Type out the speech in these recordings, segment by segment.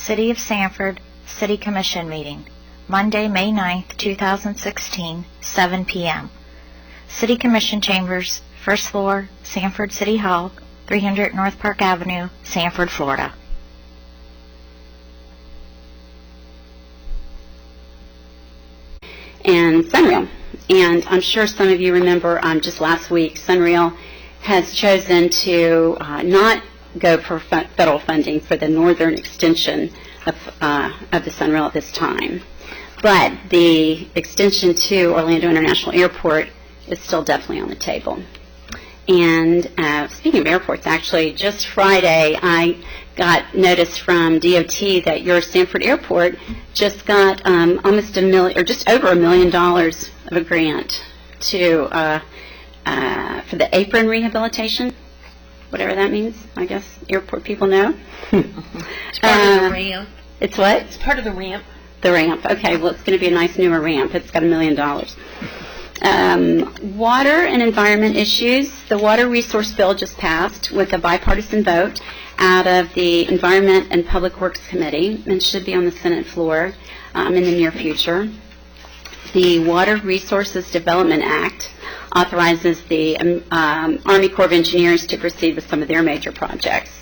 City of Sanford City Commission meeting, Monday, May 9th, 2016, 7 p.m. City Commission Chambers, first floor, Sanford City Hall, 300 North Park Avenue, Sanford, Florida. And Sunrail. And I'm sure some of you remember just last week, Sunrail has chosen to not go for federal funding for the northern extension of the Sunrail at this time. But the extension to Orlando International Airport is still definitely on the table. And speaking of airports, actually, just Friday I got notice from DOT that your Sanford Airport just got almost $1 million, or just over $1 million of a grant to for the apron rehabilitation, whatever that means. I guess airport people know. It's part of the ramp. It's what? It's part of the ramp. The ramp. Okay, well, it's going to be a nice newer ramp. It's got $1 million. Water and environment issues. The water resource bill just passed with a bipartisan vote out of the Environment and Public Works Committee and should be on the Senate floor in the near future. The Water Resources Development Act authorizes the Army Corps of Engineers to proceed with some of their major projects.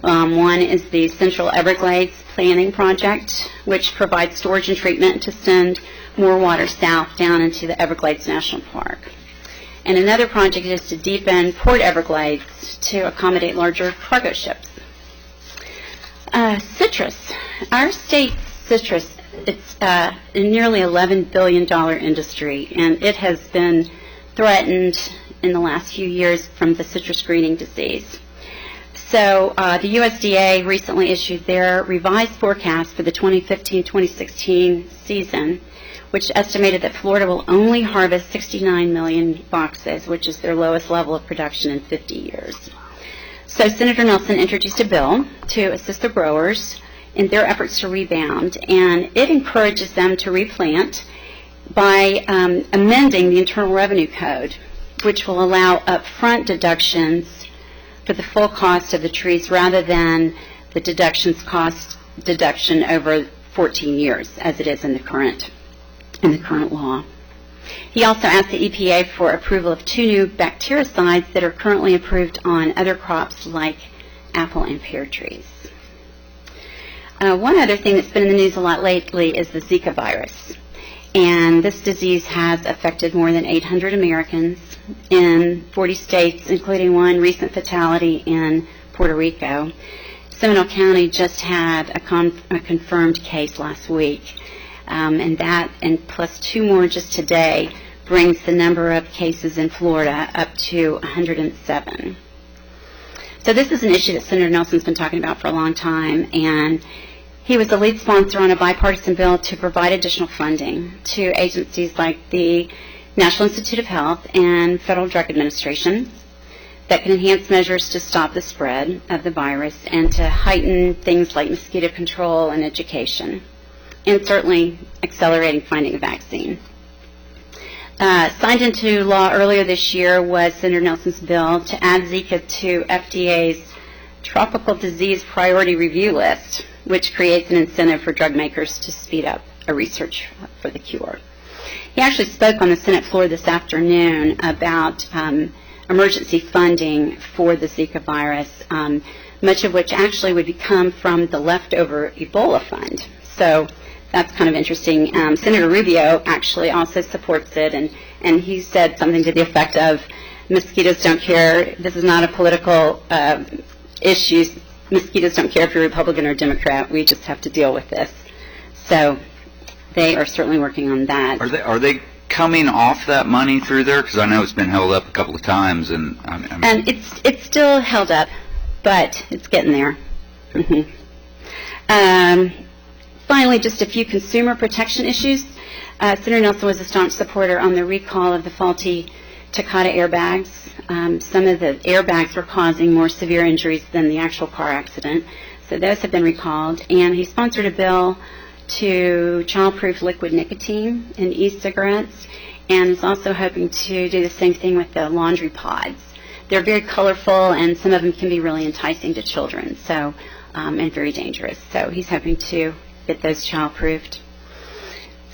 One is the Central Everglades Planning Project, which provides storage and treatment to send more water south down into the Everglades National Park. And another project is to deepen Port Everglades to accommodate larger cargo ships. Citrus. Our state's citrus, it's a nearly $11 billion industry, and it has been threatened in the last few years from the citrus greening disease. So the USDA recently issued their revised forecast for the 2015-2016 season, which estimated that Florida will only harvest 69 million boxes, which is their lowest level of production in 50 years. So Senator Nelson introduced a bill to assist the growers in their efforts to rebound, and it encourages them to replant by amending the Internal Revenue Code, which will allow upfront deductions for the full cost of the trees rather than the deduction over 14 years, as it is in the current law. He also asked the EPA for approval of 2 new bactericides that are currently approved on other crops like apple and pear trees. One other thing that's been in the news a lot lately is the Zika virus. And this disease has affected more than 800 Americans in 40 states, including one recent fatality in Puerto Rico. Seminole County just had a confirmed case last week. And that, and plus 2 more just today, brings the number of cases in Florida up to 107. So this is an issue that Senator Nelson's been talking about for a long time, and he was the lead sponsor on a bipartisan bill to provide additional funding to agencies like the National Institute of Health and Federal Drug Administration that can enhance measures to stop the spread of the virus and to heighten things like mosquito control and education, and certainly accelerating finding a vaccine. Signed into law earlier this year was Senator Nelson's bill to add Zika to FDA's Tropical Disease Priority Review List, which creates an incentive for drug makers to speed up a research for the cure. He actually spoke on the Senate floor this afternoon about emergency funding for the Zika virus, much of which actually would come from the leftover Ebola fund. So that's kind of interesting. Senator Rubio actually also supports it, and he said something to the effect of, mosquitoes don't care. This is not a political issue. Mosquitoes don't care if you're Republican or Democrat. We just have to deal with this. So they are certainly working on that. Are they coming off that money through there? Because I know it's been held up a couple of times, and and it's still held up, but it's getting there. Okay. Finally, just a few consumer protection issues. Senator Nelson was a staunch supporter on the recall of the faulty Takata airbags. Some of the airbags were causing more severe injuries than the actual car accident, so those have been recalled. And he sponsored a bill to childproof liquid nicotine in e-cigarettes, and is also hoping to do the same thing with the laundry pods. They're very colorful, and some of them can be really enticing to children. So and very dangerous. So he's hoping to get those child-proofed.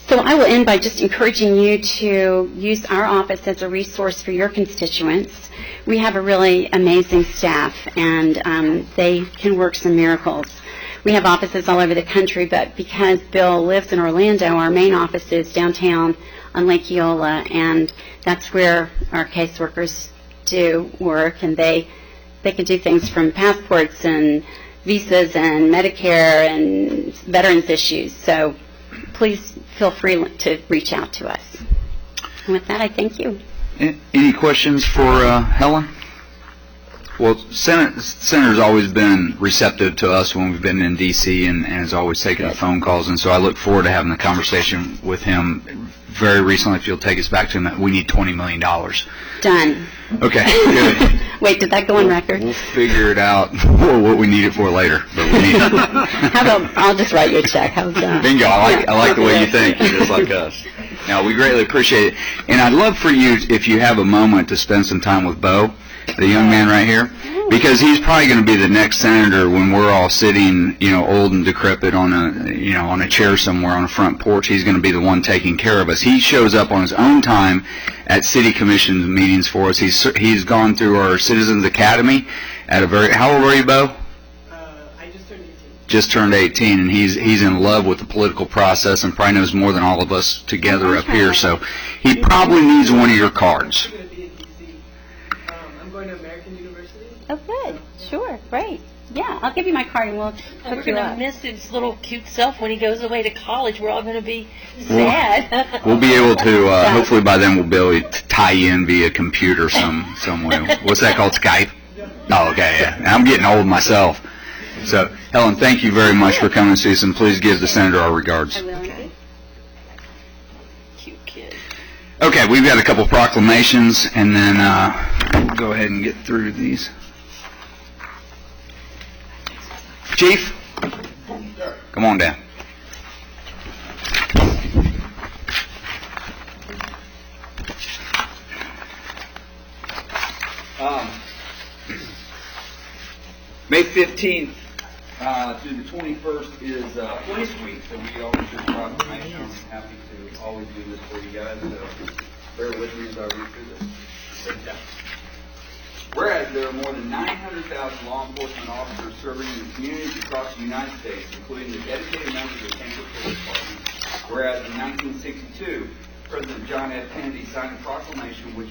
So I will end by just encouraging you to use our office as a resource for your constituents. We have a really amazing staff, and they can work some miracles. We have offices all over the country, but because Bill lives in Orlando, our main office is downtown on Lake Eola, and that's where our caseworkers do work, and they can do things from passports and visas and Medicare and veterans issues. So please feel free to reach out to us. And with that, I thank you. Any questions for Helen? Well, Senator's always been receptive to us when we've been in D.C. and has always taken the phone calls, and so I look forward to having the conversation with him very recently. If you'll take us back to him, we need $20 million. Done. Okay, good. Wait, did that go on record? We'll figure it out what we need it for later, but we need it. How about I'll just write you a check? How's that? Bingo. I like the way you think. You're just like us. Now, we greatly appreciate it. And I'd love for you, if you have a moment, to spend some time with Bo, the young man right here, because he's probably going to be the next senator when we're all sitting, old and decrepit on a chair somewhere on a front porch. He's going to be the one taking care of us. He shows up on his own time at city commission meetings for us. He's gone through our Citizens Academy at how old are you, Bo? I just turned 18. Just turned 18, and he's in love with the political process and probably knows more than all of us together up here. So he probably needs one of your cards. I'm going to be in D.C. I'm going to American University. Oh, good. Sure. Great. Yeah, I'll give you my card and we'll We're hook you going to up. miss his little cute self when he goes away to college. We're all going to be sad. We'll be able to, hopefully by then we'll be able to tie you in via computer some way. What's that called, Skype? Oh, okay, yeah. I'm getting old myself. So, Helen, thank you very much for coming to see us, and please give the Senator our regards. I will. Cute kid. Okay, we've got a couple proclamations, and then we'll go ahead and get through these. Chief? Come on down. May 15th through the 21st is Police Week, so we always do a proclamation. I'm happy to always do this for you guys, so bear with me as I read through this. Whereas there are more than 900,000 law enforcement officers serving in the communities across the United States, including the dedicated members of the Sanford Police Department. Whereas in 1962, President John F. Kennedy signed a proclamation which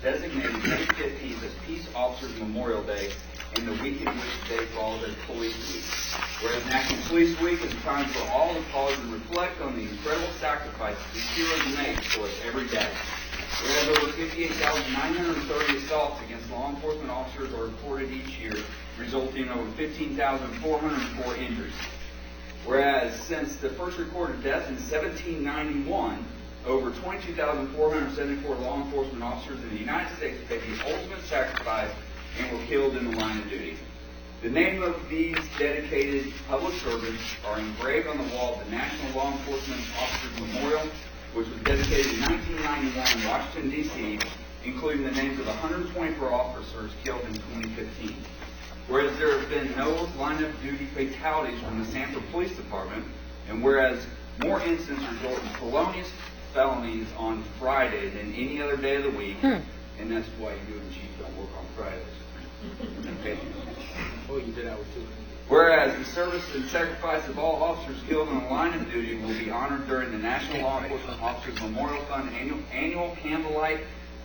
designated May 15th as Peace Officers Memorial Day and the week in which the day falls as Police Week. Whereas National Police Week is a time for all to pause and reflect on the incredible sacrifices these heroes make for us every day. Whereas over 58,930 assaults against law enforcement officers are reported each year, resulting in over 15,404 injuries. Whereas since the first recorded death in 1791, over 22,474 law enforcement officers in the United States paid the ultimate sacrifice and were killed in the line of duty. The name of these dedicated public servants are engraved on the wall of the National Law Enforcement Officers Memorial, which was dedicated in 1991 in Washington, D.C., including the names of 124 officers killed in 2015. Whereas there have been no line-of-duty fatalities from the Sanford Police Department, and whereas more incidents result in felonious felonies on Friday than any other day of the week, and that's why you and Chief don't work on Fridays. Okay. Oh, you did that one too. Whereas the service and sacrifice of all officers killed on the line of duty will be honored during the National Law Enforcement Officers Memorial Fund annual candlelight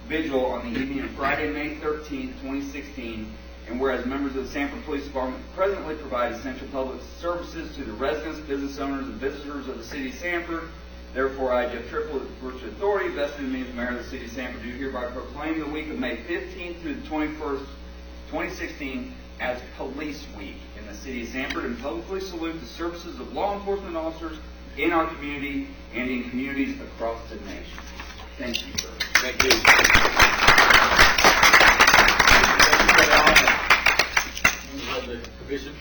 vigil on the evening of Friday, May 13, 2016. And whereas members of the Sanford Police Department presently provide essential public services to the residents, business owners, and visitors of the city of Sanford, therefore I, Jeff Triplett, with authority vested in me as mayor of the city of Sanford, do hereby proclaim the week of May 15th through the 21st, 2016, as Police Week in the city of Sanford, and publicly salute the services of law enforcement officers in our community and in communities across the nation. Thank you, sir. Thank you. The commission.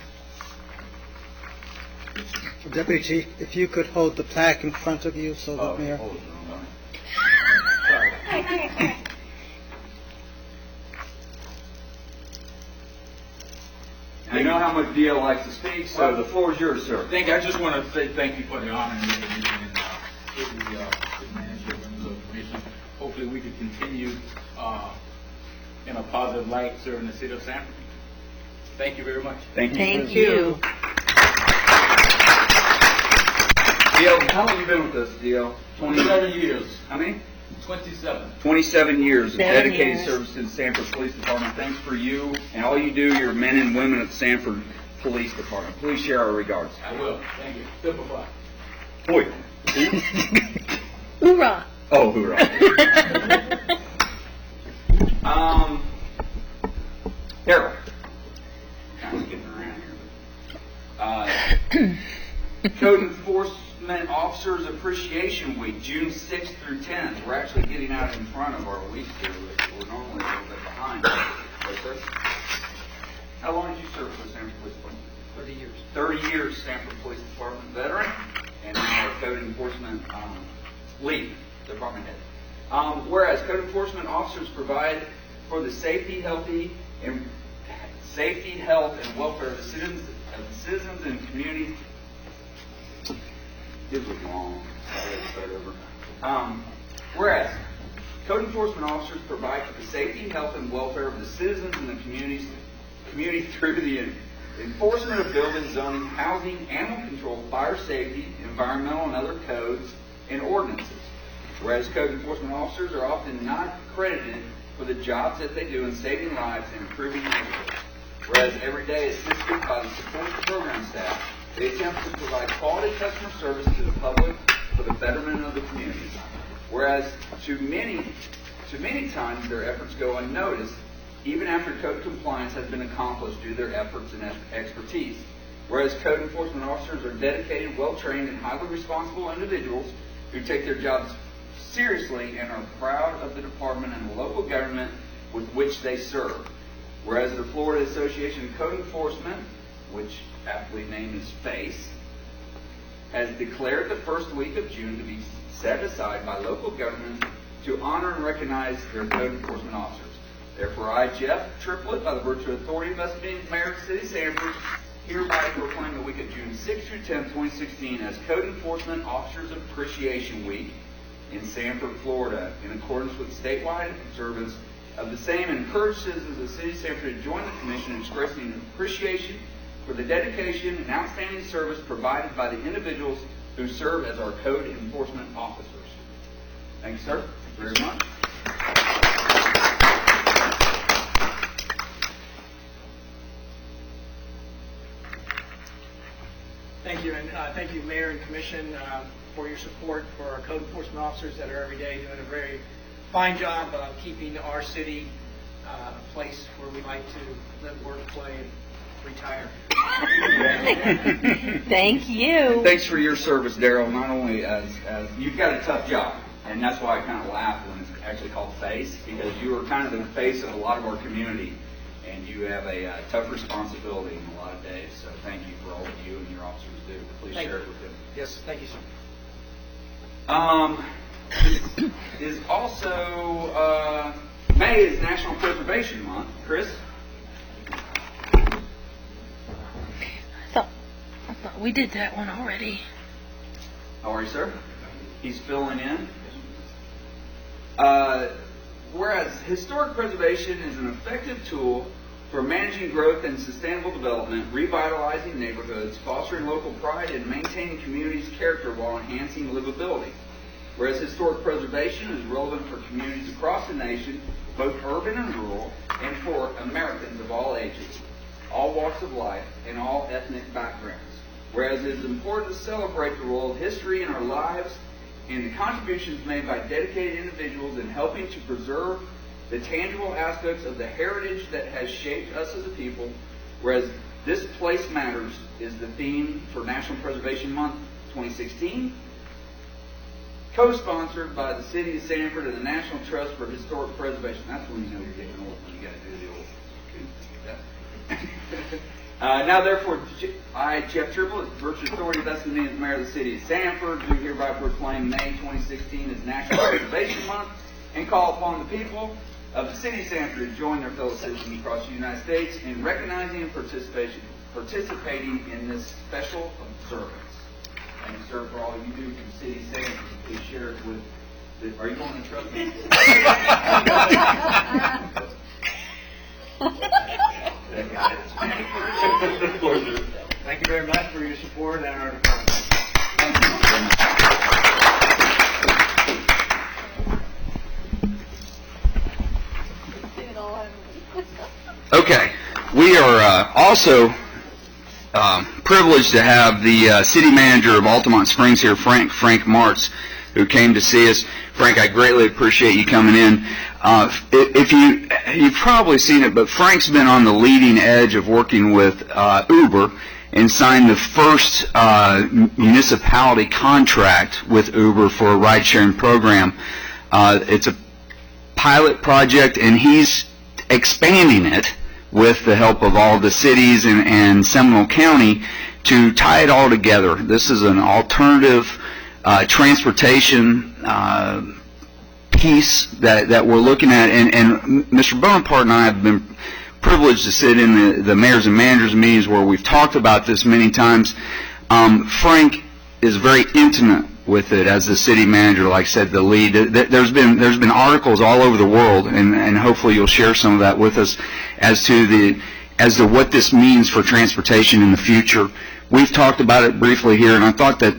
Deputy Chief, if you could hold the plaque in front of you so that Mayor... I know how much DL likes to speak, so the floor is yours, sir. I just want to say thank you for the honor and recognition and city manager members of the commission. Hopefully we can continue in a positive light serving the city of Sanford. Thank you very much. Thank you. Thank you. DL, how long have you been with us, DL? 27 years. How many? 27. 27 years of 7 dedicated years. service to the Sanford Police Department. Thanks for you and all you do, your men and women at the Sanford Police Department. Please share our regards. I will. Thank you. Simplify. Boy. Hoorah. Oh, hoorah. Daryl. Kind of getting around here. Code Enforcement Officers Appreciation Week, June 6th through 10th. We're actually getting out in front of our week here. We're normally a little bit behind. Yes, sir. How long did you serve for the Sanford Police Department? 30 years. 30 years, Sanford Police Department veteran, and now a Code Enforcement lead, department head. Whereas Code Enforcement officers provide for the safety, health, and welfare of the citizens and communities. This was long. I'll start over. Whereas Code Enforcement officers provide for the safety, health, and welfare of the citizens and the community through the enforcement of building, zoning, housing, animal control, fire safety, environmental, and other codes and ordinances. Whereas Code Enforcement officers are often not credited for the jobs that they do in saving lives and improving neighborhoods. Whereas every day assisted by the support of the program staff, they attempt to provide quality customer service to the public for the betterment of the community. Whereas to many times their efforts go unnoticed, even after code compliance has been accomplished due to their efforts and expertise. Whereas Code Enforcement officers are dedicated, well-trained, and highly responsible individuals who take their jobs seriously and are proud of the department and the local government with which they serve. Whereas the Florida Association of Code Enforcement, which aptly named is FACE, has declared the first week of June to be set aside by local governments to honor and recognize their Code Enforcement officers. Therefore, I, Jeff Triplett, by the virtue of authority vested in the Mayor of the City of Sanford, hereby proclaim the week of June 6th through 10th, 2016 as Code Enforcement Officers Appreciation Week in Sanford, Florida, in accordance with statewide observance of the same, and encourage citizens of the City of Sanford to join the Commission in expressing appreciation for the dedication and outstanding service provided by the individuals who serve as our Code Enforcement officers. Thanks, sir, very much. Thank you, and thank you, Mayor and Commission, for your support for our code enforcement officers that are every day doing a very fine job of keeping our city a place where we like to live, work, play, and retire. Thank you. Thanks for your service, Daryl, not only as you've got a tough job, and that's why I kind of laugh when it's actually called FACE, because you are kind of the face of a lot of our community, and you have a tough responsibility in a lot of days, so thank you for all that you and your officers do. Please share it with them. Yes, thank you, sir. Is also, May is National Preservation Month. Chris? I thought we did that one already. How are you, sir? He's filling in. Whereas historic preservation is an effective tool for managing growth and sustainable development, revitalizing neighborhoods, fostering local pride, and maintaining communities' character while enhancing livability. Whereas historic preservation is relevant for communities across the nation, both urban and rural, and for Americans of all ages, all walks of life, and all ethnic backgrounds. Whereas it is important to celebrate the role of history in our lives and the contributions made by dedicated individuals in helping to preserve the tangible aspects of the heritage that has shaped us as a people. Whereas This Place Matters is the theme for National Preservation Month 2016, co-sponsored by the City of Sanford and the National Trust for Historic Preservation. That's when you know you're getting old, when you got to do the old. Now, therefore, I, Jeff Triplett, virtue of authority vested in me as Mayor of the City of Sanford, do hereby proclaim May 2016 as National Preservation Month and call upon the people of the City of Sanford to join their fellow citizens across the United States in recognizing and participating in this special observance. Thank you, sir, for all you do for the City of Sanford. Please share it with are you going to trust me? Thank you very much for your support and our department. Thank you very much. Okay, we are also privileged to have the city manager of Altamont Springs here, Frank Martz, who came to see us. Frank, I greatly appreciate you coming in. If you've probably seen it, but Frank's been on the leading edge of working with Uber and signed the first municipality contract with Uber for a ride-sharing program. It's a pilot project, and he's expanding it with the help of all the cities and Seminole County to tie it all together. This is an alternative transportation piece that we're looking at, and Mr. Bonaparte and I have been privileged to sit in the mayors and managers meetings where we've talked about this many times. Frank is very intimate with it as the city manager, like I said, the lead. There's been articles all over the world, and hopefully you'll share some of that with us as to what this means for transportation in the future. We've talked about it briefly here, and I thought that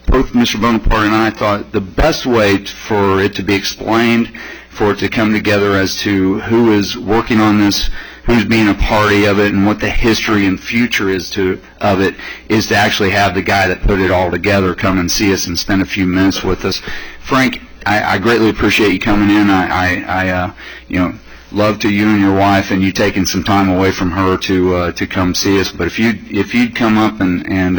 both Mr. Bonaparte and I thought the best way for it to be explained, for it to come together as to who is working on this, who's being a party of it, and what the history and future is of it, is to actually have the guy that put it all together come and see us and spend a few minutes with us. Frank, I greatly appreciate you coming in. I love to you and your wife, and you taking some time away from her to come see us. But if you'd come up and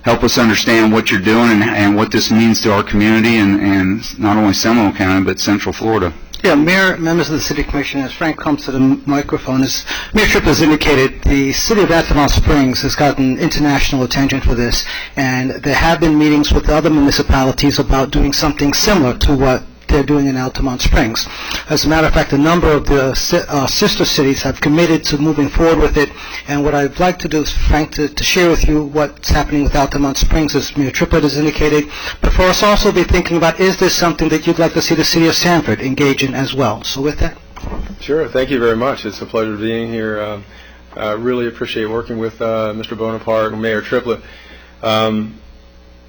help us understand what you're doing and what this means to our community and not only Seminole County but Central Florida. Yeah, Mayor, members of the City Commission, as Frank comes to the microphone, as Mayor Tripp has indicated, the City of Altamont Springs has gotten international attention for this, and there have been meetings with other municipalities about doing something similar to what they're doing in Altamont Springs. As a matter of fact, a number of the sister cities have committed to moving forward with it, and what I'd like to do is, Frank, to share with you what's happening with Altamont Springs, as Mayor Trippett has indicated, but for us also be thinking about, is this something that you'd like to see the City of Sanford engage in as well? So with that. Sure. Thank you very much. It's a pleasure being here. I really appreciate working with Mr. Bonaparte and Mayor Triplett.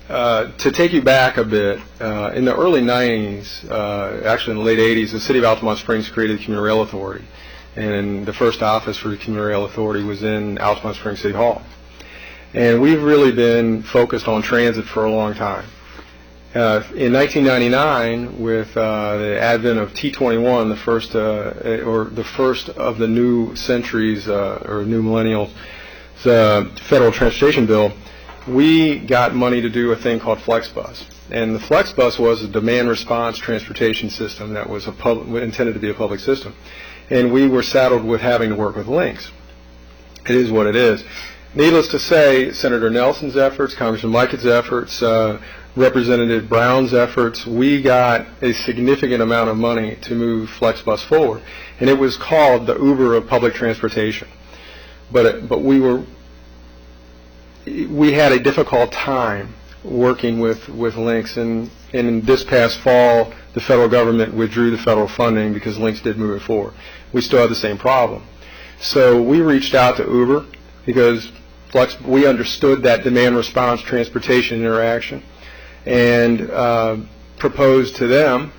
To take you back a bit, in the early 90s, actually in the late 80s, the City of Altamont Springs created the Commuter Rail Authority. And the first office for the Commuter Rail Authority was in Altamont Springs City Hall. And we've really been focused on transit for a long time. In 1999, with the advent of T21, the first of the new centuries or new millennials, the federal transportation bill, we got money to do a thing called FlexBus. And the FlexBus was a demand response transportation system that was intended to be a public system. And we were saddled with having to work with links. It is what it is. Needless to say, Senator Nelson's efforts, Congressman Mikett's efforts, Representative Brown's efforts, we got a significant amount of money to move FlexBus forward. And it was called the Uber of public transportation. But we had a difficult time working with links, and in this past fall, the federal government withdrew the federal funding because links did move it forward. We still have the same problem. So we reached out to Uber because we understood that demand response transportation interaction, and proposed to them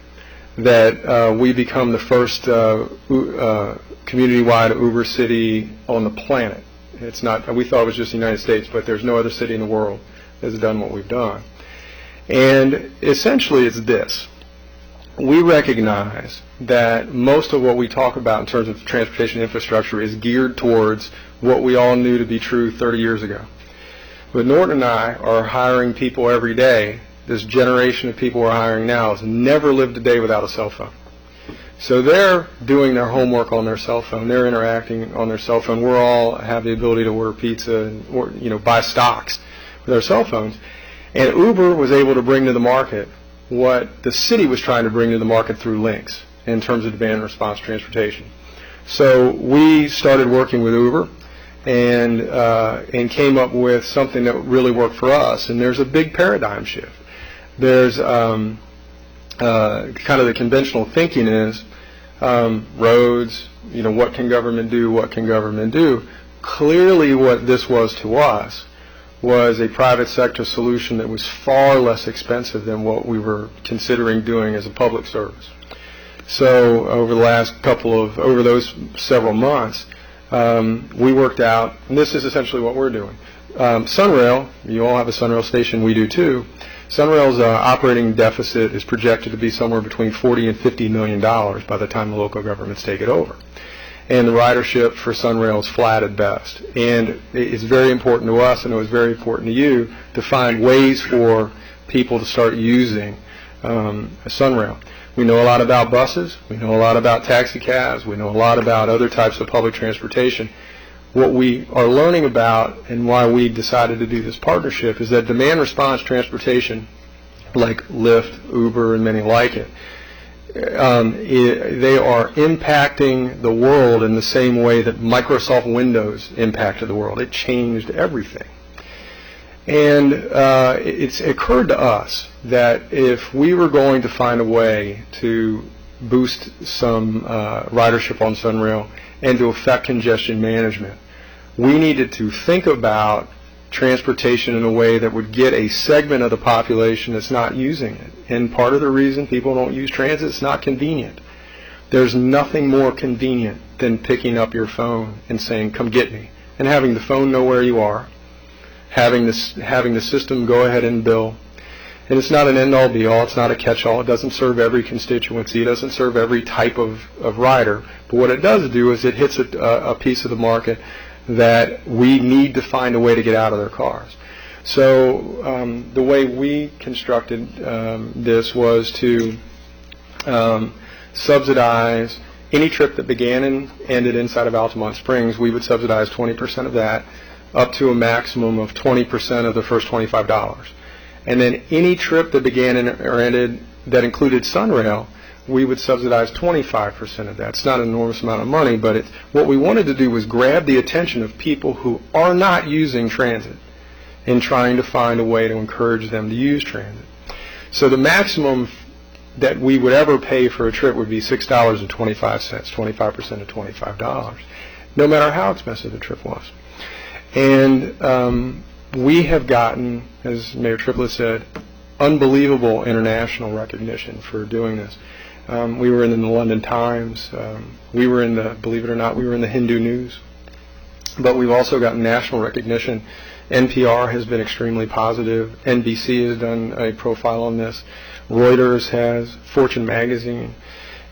that we become the first community-wide Uber city on the planet. It's not, we thought it was just the United States, but there's no other city in the world that has done what we've done. And essentially it's this. We recognize that most of what we talk about in terms of transportation infrastructure is geared towards what we all knew to be true 30 years ago. But Norton and I are hiring people every day. This generation of people we're hiring now has never lived a day without a cell phone. So they're doing their homework on their cell phone. They're interacting on their cell phone. We all have the ability to order pizza and buy stocks with our cell phones. And Uber was able to bring to the market what the city was trying to bring to the market through links. in terms of demand response transportation. So we started working with Uber and came up with something that really worked for us. And there's a big paradigm shift. There's kind of the conventional thinking is roads, what can government do, what can government do? Clearly what this was to us was a private sector solution that was far less expensive than what we were considering doing as a public service. So over those several months, we worked out, and this is essentially what we're doing. Sunrail, you all have a Sunrail station, we do too. Sunrail's operating deficit is projected to be somewhere between $40 and $50 million by the time the local governments take it over. And the ridership for Sunrail is flat at best. And it's very important to us, and it was very important to you, to find ways for people to start using Sunrail. We know a lot about buses. We know a lot about taxi cabs. We know a lot about other types of public transportation. What we are learning about and why we decided to do this partnership is that demand response transportation, like Lyft, Uber, and many like it, they are impacting the world in the same way that Microsoft Windows impacted the world. It changed everything. And it's occurred to us that if we were going to find a way to boost some ridership on Sunrail and to affect congestion management, we needed to think about transportation in a way that would get a segment of the population that's not using it. And part of the reason people don't use transit is it's not convenient. There's nothing more convenient than picking up your phone and saying, come get me, and having the phone know where you are, having the system go ahead and bill. And it's not an end-all be-all. It's not a catch-all. It doesn't serve every constituency. It doesn't serve every type of rider. But what it does do is it hits a piece of the market that we need to find a way to get out of their cars. So the way we constructed this was to subsidize any trip that began and ended inside of Altamont Springs. We would subsidize 20% of that, up to a maximum of 20% of the first $25. And then any trip that began or ended that included Sunrail, we would subsidize 25% of that. It's not an enormous amount of money, but what we wanted to do was grab the attention of people who are not using transit and trying to find a way to encourage them to use transit. So the maximum that we would ever pay for a trip would be $6.25, 25% of $25, no matter how expensive the trip was. And we have gotten, as Mayor Triplett said, unbelievable international recognition for doing this. We were in the London Times. We were in the, believe it or not, we were in the Hindu News. But we've also gotten national recognition. NPR has been extremely positive. NBC has done a profile on this. Reuters has, Fortune magazine.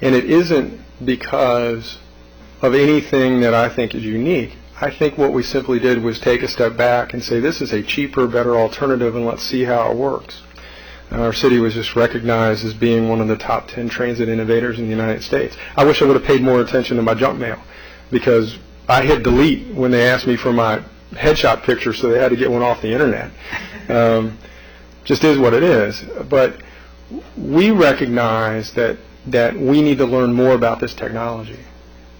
And it isn't because of anything that I think is unique. I think what we simply did was take a step back and say, this is a cheaper, better alternative, and let's see how it works. Our city was just recognized as being one of the top 10 transit innovators in the United States. I wish I would have paid more attention to my junk mail, because I hit delete when they asked me for my headshot picture, so they had to get one off the internet. Just is what it is. But we recognize that we need to learn more about this technology.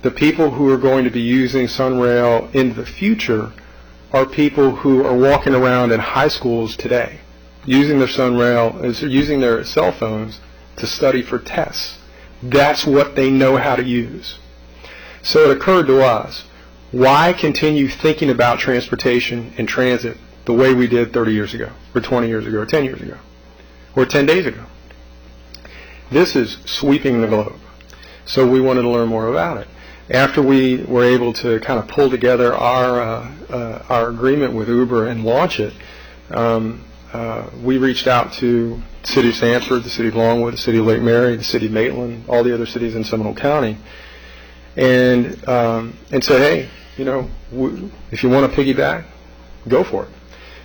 The people who are going to be using Sunrail in the future are people who are walking around in high schools today, using their Sunrail, using their cell phones to study for tests. That's what they know how to use. So it occurred to us, why continue thinking about transportation and transit the way we did 30 years ago, or 20 years ago, or 10 years ago, or 10 days ago? This is sweeping the globe. So we wanted to learn more about it. After we were able to kind of pull together our agreement with Uber and launch it, we reached out to the city of Sanford, the city of Longwood, the city of Lake Mary, the city of Maitland, all the other cities in Seminole County, and said, hey, if you want to piggyback, go for it.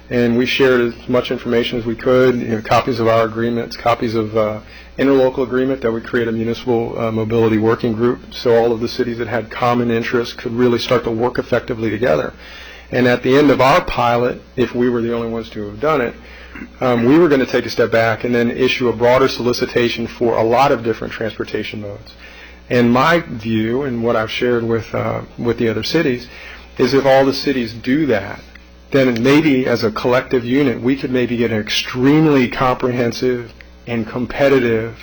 And we shared as much information as we could, copies of our agreements, copies of interlocal agreement that would create a municipal mobility working group, so all of the cities that had common interests could really start to work effectively together. And at the end of our pilot, if we were the only ones to have done it, we were going to take a step back and then issue a broader solicitation for a lot of different transportation modes. And my view, and what I've shared with the other cities, is if all the cities do that, then maybe as a collective unit, we could maybe get an extremely comprehensive and competitive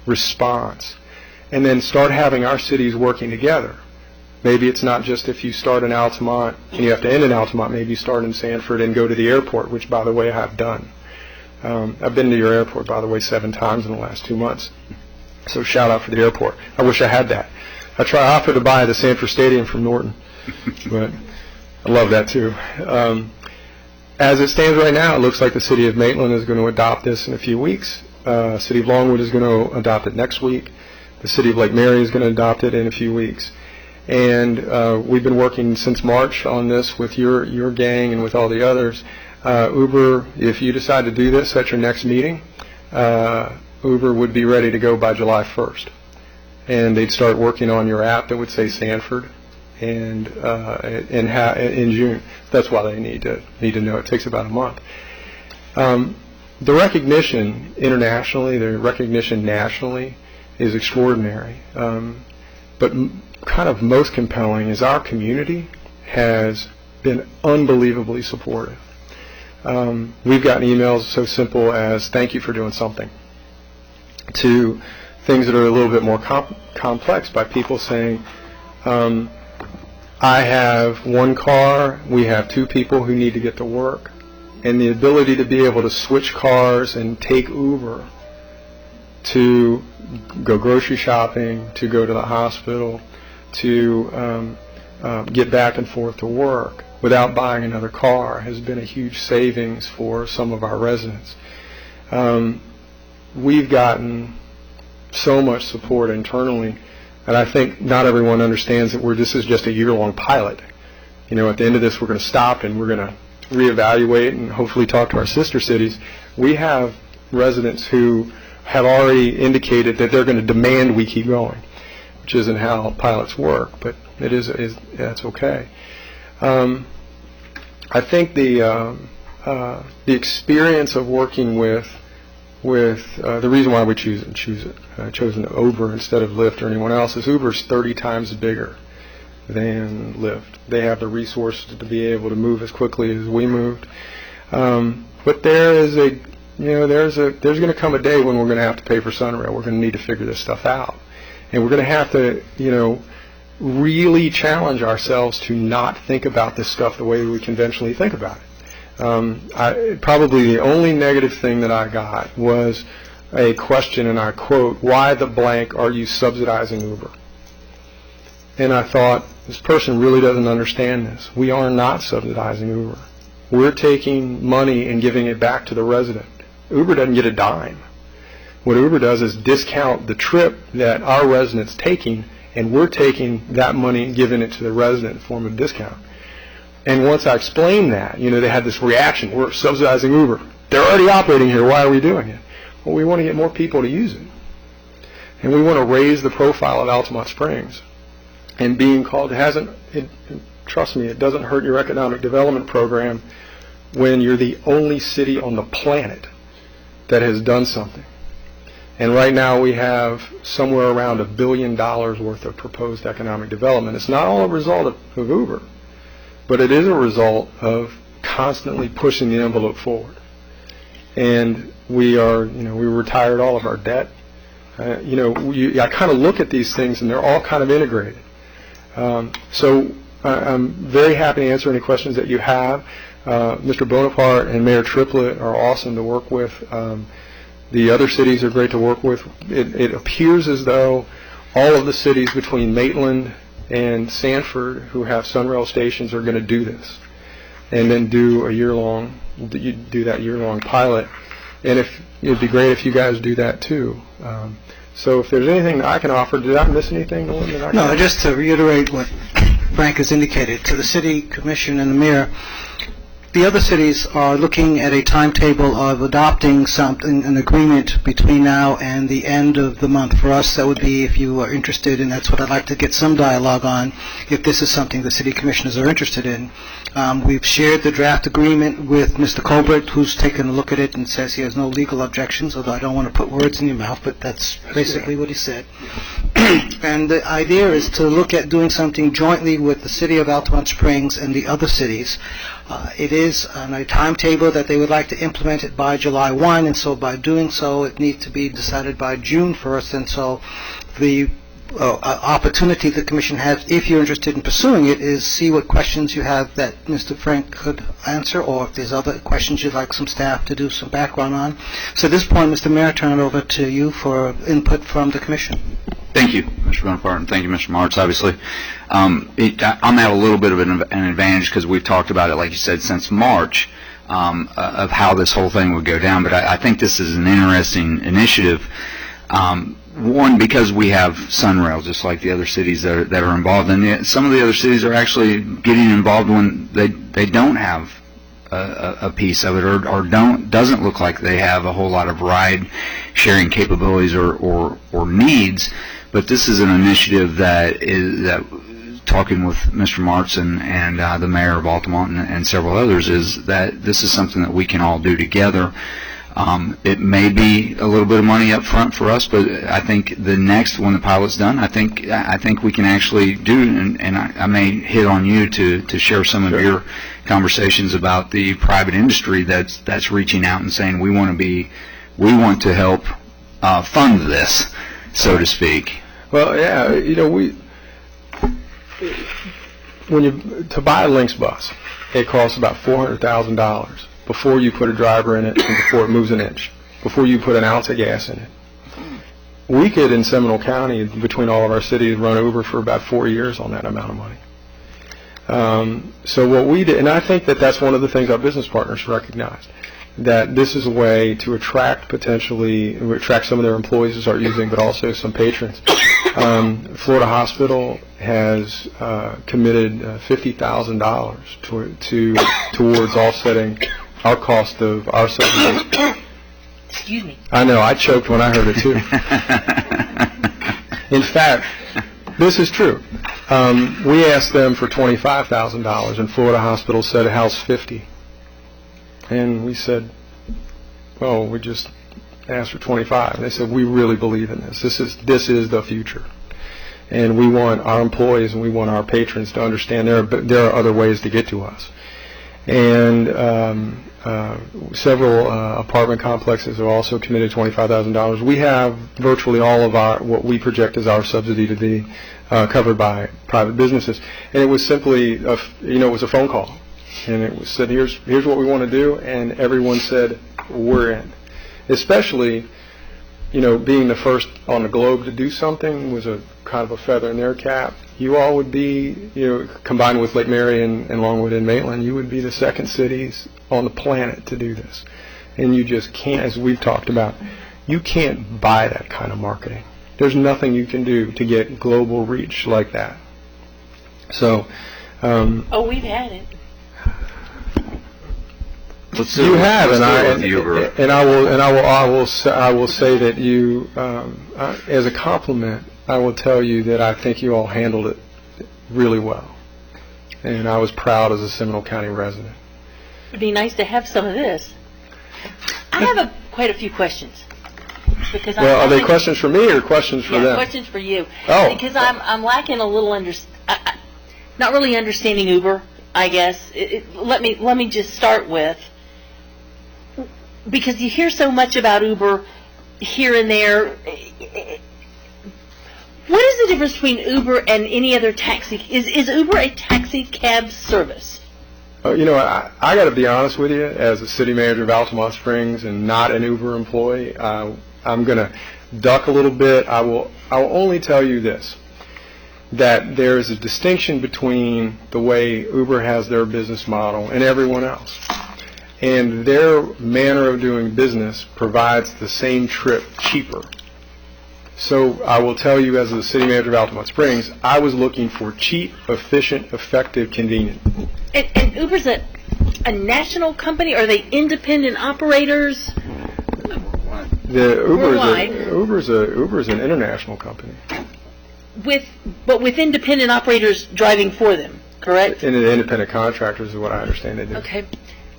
response, and then start having our cities working together. Maybe it's not just if you start in Altamont and you have to end in Altamont, maybe you start in Sanford and go to the airport, which, by the way, I've done. I've been to your airport, by the way, 7 times in the last 2 months. So shout out for the airport. I wish I had that. I offered to buy the Sanford Stadium from Norton, but I love that too. As it stands right now, it looks like the city of Maitland is going to adopt this in a few weeks. City of Longwood is going to adopt it next week. The city of Lake Mary is going to adopt it in a few weeks. And we've been working since March on this with your gang and with all the others. Uber, if you decide to do this at your next meeting, Uber would be ready to go by July 1st. And they'd start working on your app that would say Sanford and in June. That's why they need to know. It takes about a month. The recognition internationally, the recognition nationally is extraordinary. But kind of most compelling is our community has been unbelievably supportive. We've gotten emails so simple as "thank you for doing something," to things that are a little bit more complex, by people saying, I have 1 car, we have 2 people who need to get to work, and the ability to be able to switch cars and take Uber to go grocery shopping, to go to the hospital, to get back and forth to work without buying another car has been a huge savings for some of our residents. We've gotten so much support internally, and I think not everyone understands that this is just a year-long pilot. You know, at the end of this, we're going to stop and we're going to reevaluate and hopefully talk to our sister cities. We have residents who have already indicated that they're going to demand we keep going, which isn't how pilots work, but that's okay. I think the experience of working with the reason why we chosen Uber instead of Lyft or anyone else is Uber's 30 times bigger than Lyft. They have the resources to be able to move as quickly as we moved. But there's going to come a day when we're going to have to pay for Sunrail. We're going to need to figure this stuff out, and we're going to have to, really challenge ourselves to not think about this stuff the way we conventionally think about it. Probably the only negative thing that I got was a question, and I quote, "Why the blank are you subsidizing Uber?" And I thought, this person really doesn't understand this. We are not subsidizing Uber. We're taking money and giving it back to the resident. Uber doesn't get a dime. What Uber does is discount the trip that our resident's taking, and we're taking that money and giving it to the resident in form of discount. And once I explained that, they had this reaction, we're subsidizing Uber. They're already operating here, why are we doing it? Well, we want to get more people to use it. And we want to raise the profile of Altamont Springs. And being called, trust me, it doesn't hurt your economic development program when you're the only city on the planet that has done something. And right now we have somewhere around $1 billion worth of proposed economic development. It's not all a result of Uber, but it is a result of constantly pushing the envelope forward. And we retired all of our debt. I kind of look at these things and they're all kind of integrated. So I'm very happy to answer any questions that you have. Mr. Bonaparte and Mayor Triplett are awesome to work with. The other cities are great to work with. It appears as though all of the cities between Maitland and Sanford who have Sunrail stations are going to do this, and then do that year-long pilot. And it'd be great if you guys do that too. So if there's anything that I can offer, did I miss anything? No, just to reiterate what Frank has indicated to the City Commission and the Mayor, the other cities are looking at a timetable of adopting something, an agreement between now and the end of the month. For us, that would be, if you are interested, and that's what I'd like to get some dialogue on, if this is something the city commissioners are interested in. We've shared the draft agreement with Mr. Colbert, who's taken a look at it and says he has no legal objections, although I don't want to put words in your mouth, but that's basically what he said. And the idea is to look at doing something jointly with the city of Altamont Springs and the other cities. It is on a timetable that they would like to implement it by July 1, and so by doing so, it needs to be decided by June 1st, and so the opportunity the Commission has, if you're interested in pursuing it, is see what questions you have that Mr. Frank could answer, or if there's other questions you'd like some staff to do some background on. So at this point, Mr. Mayor, I turn it over to you for input from the Commission. Thank you, Mr. Bonaparte, and thank you, Mr. Martz. Obviously, I'm at a little bit of an advantage because we've talked about it, like you said, since March, of how this whole thing would go down. But I think this is an interesting initiative. One, because we have Sunrail, just like the other cities that are involved, and some of the other cities are actually getting involved when they don't have a piece of it, or doesn't look like they have a whole lot of ride sharing capabilities or needs. But this is an initiative that talking with Mr. Martz and the mayor of Altamont and several others, is that this is something that we can all do together. It may be a little bit of money up front for us, but I think the next, when the pilot's done, I think we can actually do, and I may hit on you to share some of your conversations about the private industry that's reaching out and saying we want to help fund this, so to speak. Well, yeah, to buy a Lynx bus, it costs about $400,000 before you put a driver in it and before it moves an inch, before you put an ounce of gas in it. We could, in Seminole County, between all of our cities, run Uber for about 4 years on that amount of money. So what we did, and I think that's one of the things our business partners recognized, that this is a way to attract some of their employees to start using, but also some patrons. Florida Hospital has committed $50,000 towards offsetting our cost of our subsidies. Excuse me. I know, I choked when I heard it too. In fact, this is true. We asked them for $25,000, and Florida Hospital said, "How's 50?" And we said, "Well, we just asked for 25." And they said, "We really believe in this. This is the future, and we want our employees and we want our patrons to understand there are other ways to get to us." And several apartment complexes have also committed $25,000. We have virtually all of what we project as our subsidy to be covered by private businesses, and it was simply it was a phone call. And it was said, here's what we want to do, and everyone said, we're in. Especially, being the first on the globe to do something was a kind of a feather in their cap. You all would be, combined with Lake Mary and Longwood and Maitland, you would be the second cities on the planet to do this. And you just can't, as we've talked about, you can't buy that kind of marketing. There's nothing you can do to get global reach like that. So, we've had it. You have, and I will say that you, as a compliment, I will tell you that I think you all handled it really well, and I was proud as a Seminole County resident. It'd be nice to have some of this. I have quite a few questions. Because are they questions for me or questions for them? Questions for you. Oh, because I'm lacking a little not really understanding Uber, I guess. Let me just start with, because you hear so much about Uber here and there. What is the difference between Uber and any other taxi? Is Uber a taxi cab service? I got to be honest with you. As a city manager of Altamont Springs and not an Uber employee, I'm going to duck a little bit. I will only tell you this, that there is a distinction between the way Uber has their business model and everyone else. And their manner of doing business provides the same trip cheaper. So I will tell you, as the city manager of Altamont Springs, I was looking for cheap, efficient, effective, convenient. And Uber's a national company? Are they independent operators? Uber's an international company. But with independent operators driving for them, correct? And the independent contractors is what I understand they do. Okay.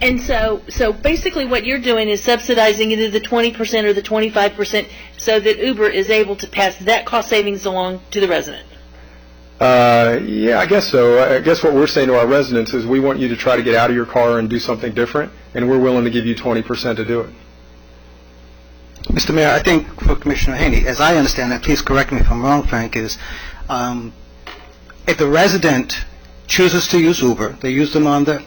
And so basically what you're doing is subsidizing either the 20% or the 25% so that Uber is able to pass that cost savings along to the resident. Yeah, I guess so. I guess what we're saying to our residents is we want you to try to get out of your car and do something different, and we're willing to give you 20% to do it. Mr. Mayor, I think for Commissioner Haney, as I understand it, please correct me if I'm wrong, Frank, is if the resident chooses to use Uber, they use them on the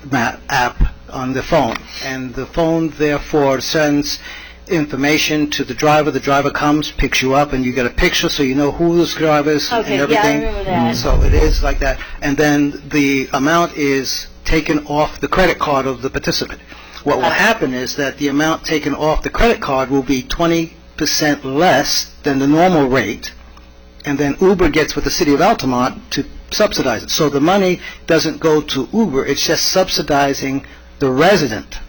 app on the phone, and the phone therefore sends information to the driver comes, picks you up, and you get a picture so you know who this driver is and everything. Yeah, I remember that. So it is like that. And then the amount is taken off the credit card of the participant. What will happen is that the amount taken off the credit card will be 20% less than the normal rate, and then Uber gets with the City of Altamont to subsidize it. So the money doesn't go to Uber, it's just subsidizing the resident.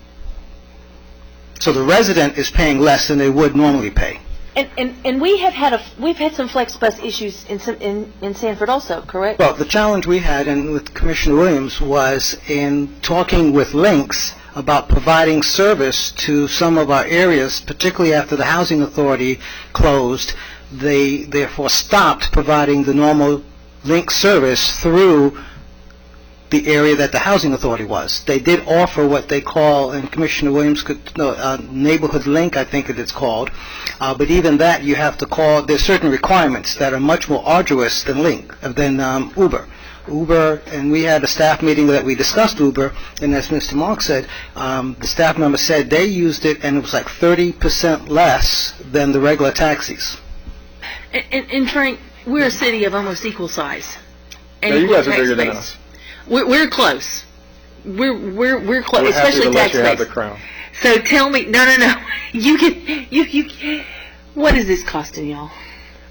So the resident is paying less than they would normally pay. And we've had some flex bus issues in Sanford also, correct? Well, the challenge we had with Commissioner Williams was in talking with Lynx about providing service to some of our areas, particularly after the Housing Authority closed. They therefore stopped providing the normal Lynx service through the area that the Housing Authority was. They did offer what they call, and Commissioner Williams could, Neighborhood Link, I think it's called, but even that you have to call, there's certain requirements that are much more arduous than Uber. Uber, and we had a staff meeting that we discussed Uber, and as Mr. Mark said, the staff member said they used it and it was like 30% less than the regular taxis. And Frank, we're a city of almost equal size. No, you guys are bigger than us. We're close. We're close, We're especially tax you have base. the crown. So tell me, no. You what is this costing y'all?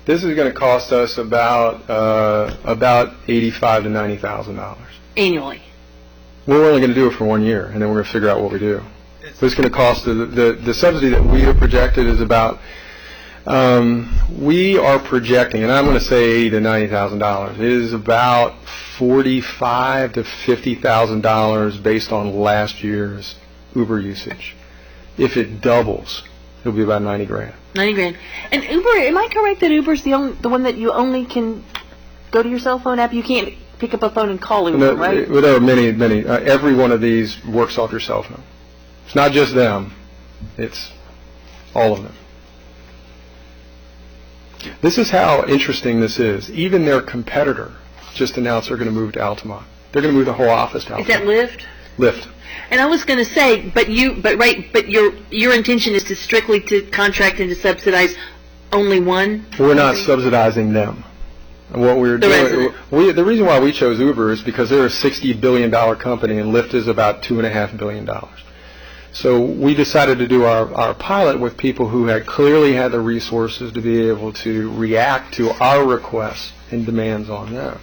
This is going to cost us about $85,000 to $90,000 annually. We're only going to do it for 1 year, and then we're going to figure out what we do. So it's going to cost the subsidy that we have projected is about. We are projecting, and I'm going to say $80,000 to $90,000. It is about $45,000 to $50,000 based on last year's Uber usage. If it doubles, it'll be about $90,000. $90,000. And Uber, am I correct that Uber's the one that you only can go to your cell phone app? You can't pick up a phone and call Uber, right? There are many. Every one of these works off your cell phone. It's not just them. It's all of them. This is how interesting this is. Even their competitor just announced they're going to move to Altamont. They're going to move the whole office to Altamont. Is that Lyft? Lyft. And I was going to say, but your intention is to strictly to contract and to subsidize only one? We're not subsidizing them. And what we're doing, the reason why we chose Uber is because they're a $60 billion company and Lyft is about $2.5 billion. So we decided to do our pilot with people who had clearly had the resources to be able to react to our requests and demands on them.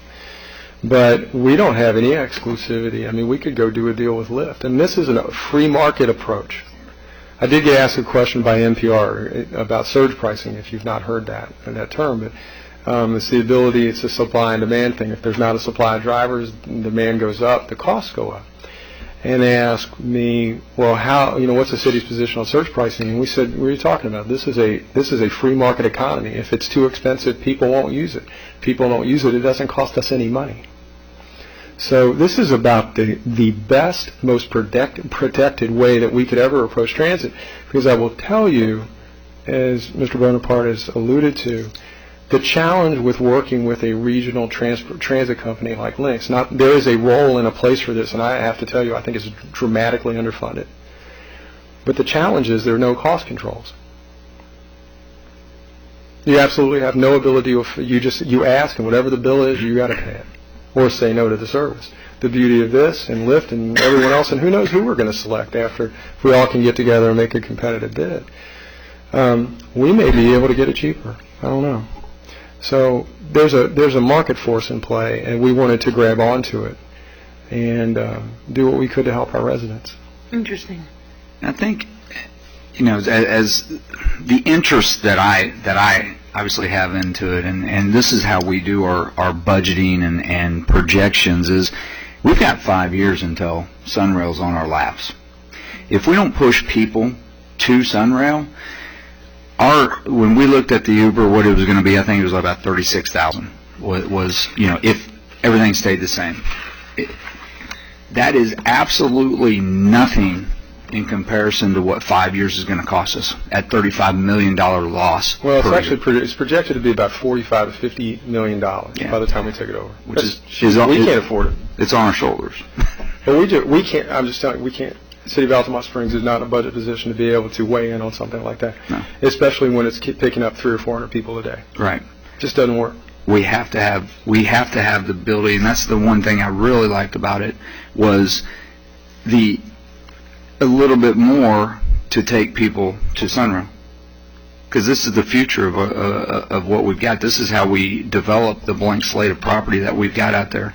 But we don't have any exclusivity. I mean, we could go do a deal with Lyft. And this is a free market approach. I did get asked a question by NPR about surge pricing, if you've not heard that term. But it's the ability, it's a supply and demand thing. If there's not a supply of drivers, demand goes up, the costs go up. And they asked me, well, what's the city's position on surge pricing? And we said, what are you talking about? This is a free market economy. If it's too expensive, people won't use it. People don't use it, it doesn't cost us any money. So this is about the best, most protected way that we could ever approach transit. Because I will tell you, as Mr. Bonaparte has alluded to, the challenge with working with a regional transit company like Lynx, there is a role and a place for this, and I have to tell you, I think it's dramatically underfunded. But the challenge is there are no cost controls. You absolutely have no ability. You ask, and whatever the bill is, you got to pay it, or say no to the service. The beauty of this, and Lyft, and everyone else, and who knows who we're going to select after if we all can get together and make a competitive bid. We may be able to get it cheaper. I don't know. So there's a market force in play, and we wanted to grab onto it. and do what we could to help our residents. Interesting. I think, as the interest that I obviously have into it, and this is how we do our budgeting and projections, is we've got 5 years until Sunrail's on our laps. If we don't push people to Sunrail, when we looked at the Uber, what it was going to be, I think it was about 36,000 was, if everything stayed the same. That is absolutely nothing in comparison to what 5 years is going to cost us at $35 million loss. Well, it's actually it's projected to be about $45 to $50 million by the time we take it over. Which we can't afford it. It's on our shoulders. But we can't. I'm just telling you, we can't. The City of Altamont Springs is not in a budget position to be able to weigh in on something like that, no. Especially when it's picking up 300 or 400 people a day. Right. It just doesn't work. We have to have the ability, and that's the one thing I really liked about it, was a little bit more to take people to Sunrail, because this is the future of what we've got. This is how we develop the blank slate of property that we've got out there,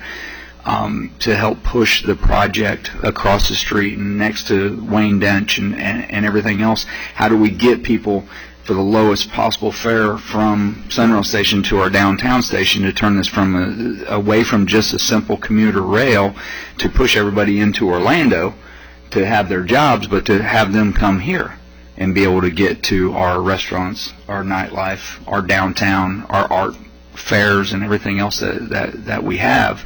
to help push the project across the street and next to Wayne Dench and everything else. How do we get people for the lowest possible fare from Sunrail Station to our downtown station, to turn this from away from just a simple commuter rail to push everybody into Orlando to have their jobs, but to have them come here and be able to get to our restaurants, our nightlife, our downtown, our art fairs, and everything else that we have.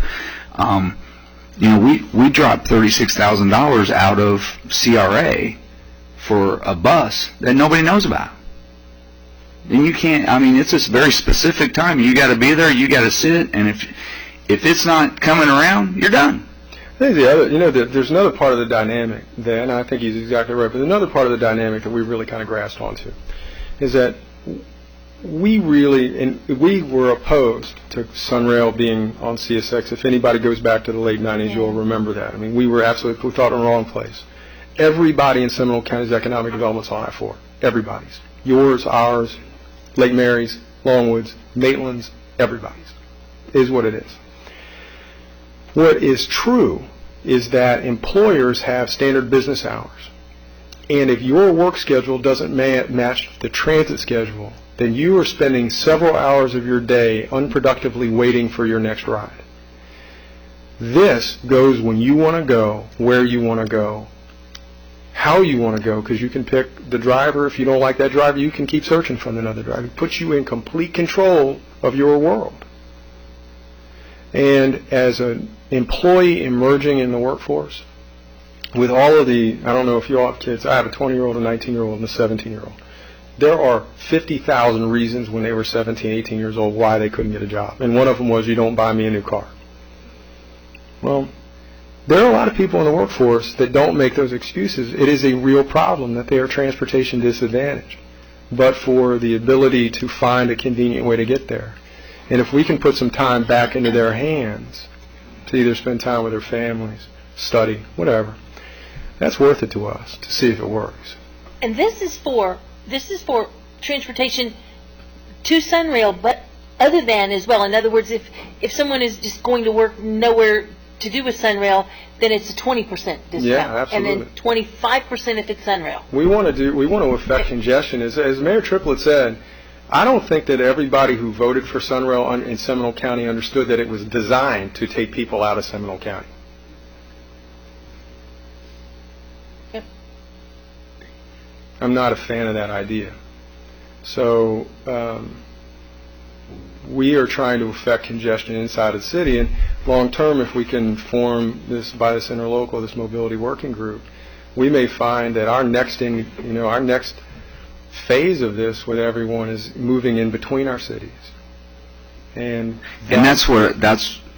We dropped $36,000 out of CRA for a bus that nobody knows about. And you can't, it's a very specific time. You got to be there, you got to sit, and if it's not coming around, you're done. I think there's another part of the dynamic there, and I think he's exactly right, but another part of the dynamic that we really kind of grasped onto is that we were opposed to Sunrail being on CSX. If anybody goes back to the late 90s, you'll remember that. We thought in the wrong place. Everybody in Seminole County's economic development's on I-4. Everybody's. Yours, ours, Lake Mary's, Longwood's, Maitland's, everybody's. Is what it is. What is true is that employers have standard business hours. And if your work schedule doesn't match the transit schedule, then you are spending several hours of your day unproductively waiting for your next ride. This goes when you want to go, where you want to go, how you want to go, because you can pick the driver. If you don't like that driver, you can keep searching for another driver. It puts you in complete control of your world. And as an employee emerging in the workforce, with all of I don't know if you all have kids, I have a 20-year-old, a 19-year-old, and a 17-year-old. There are 50,000 reasons when they were 17, 18 years old why they couldn't get a job. And one of them was, you don't buy me a new car. Well, there are a lot of people in the workforce that don't make those excuses. It is a real problem that they are transportation disadvantaged, but for the ability to find a convenient way to get there. And if we can put some time back into their hands to either spend time with their families, study, whatever, that's worth it to us to see if it works. And this is for transportation to Sunrail, but other than as well. In other words, if someone is just going to work nowhere to do with Sunrail, then it's a 20% discount. Yeah, absolutely. And then 25% if it's Sunrail. We want to affect congestion. As Mayor Triplett said, I don't think that everybody who voted for Sunrail in Seminole County understood that it was designed to take people out of Seminole County. Yep. I'm not a fan of that idea. So we are trying to affect congestion inside of the city, and long term, if we can form this by this interlocal, this mobility working group, we may find that our next phase of this with everyone is moving in between our cities. And that's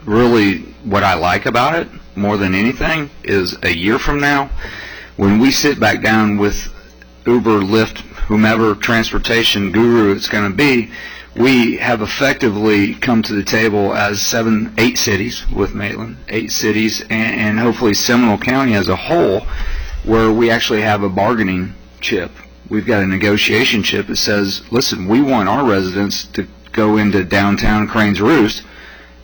really what I like about it more than anything, is a year from now, when we sit back down with Uber, Lyft, whomever transportation guru it's going to be, we have effectively come to the table as 8 cities with Maitland, 8 cities, and hopefully Seminole County as a whole, where we actually have a bargaining chip. We've got a negotiation chip that says, listen, we want our residents to go into downtown Cranes Roost,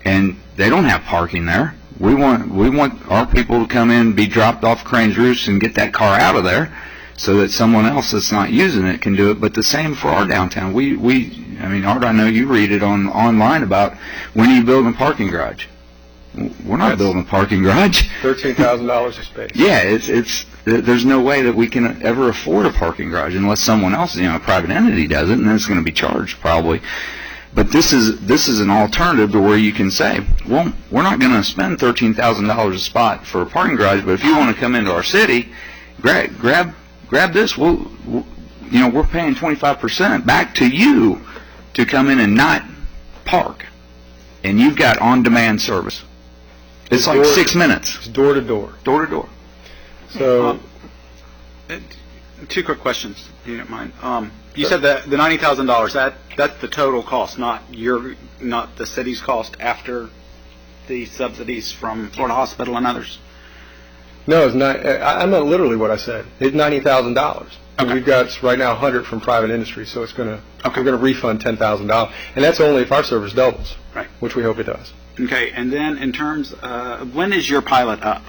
and they don't have parking there. We want our people to come in, be dropped off Crane's Roost, and get that car out of there, so that someone else that's not using it can do it. But the same for our downtown. I mean, Art, I know you read it online about when are you building a parking garage. We're not building a parking garage. $13,000 a space. Yeah, there's no way that we can ever afford a parking garage unless someone else, a private entity does it, and then it's going to be charged probably. But this is an alternative to where you can say, well, we're not going to spend $13,000 a spot for a parking garage, but if you want to come into our city, grab this. We're paying 25% back to you to come in and not park, and you've got on-demand service. It's like 6 minutes. It's door to door. Door to door. So, two quick questions, if you don't mind. You said that the $90,000, that's the total cost, not the city's cost after the subsidies from Florida Hospital and others. no, it's not. I meant literally what I said. It's $90,000. Okay. We've got right now 100 from private industry, so we're going to refund $10,000, and that's only if our service doubles, Right. which we hope it does. Okay, and then in terms, when is your pilot up?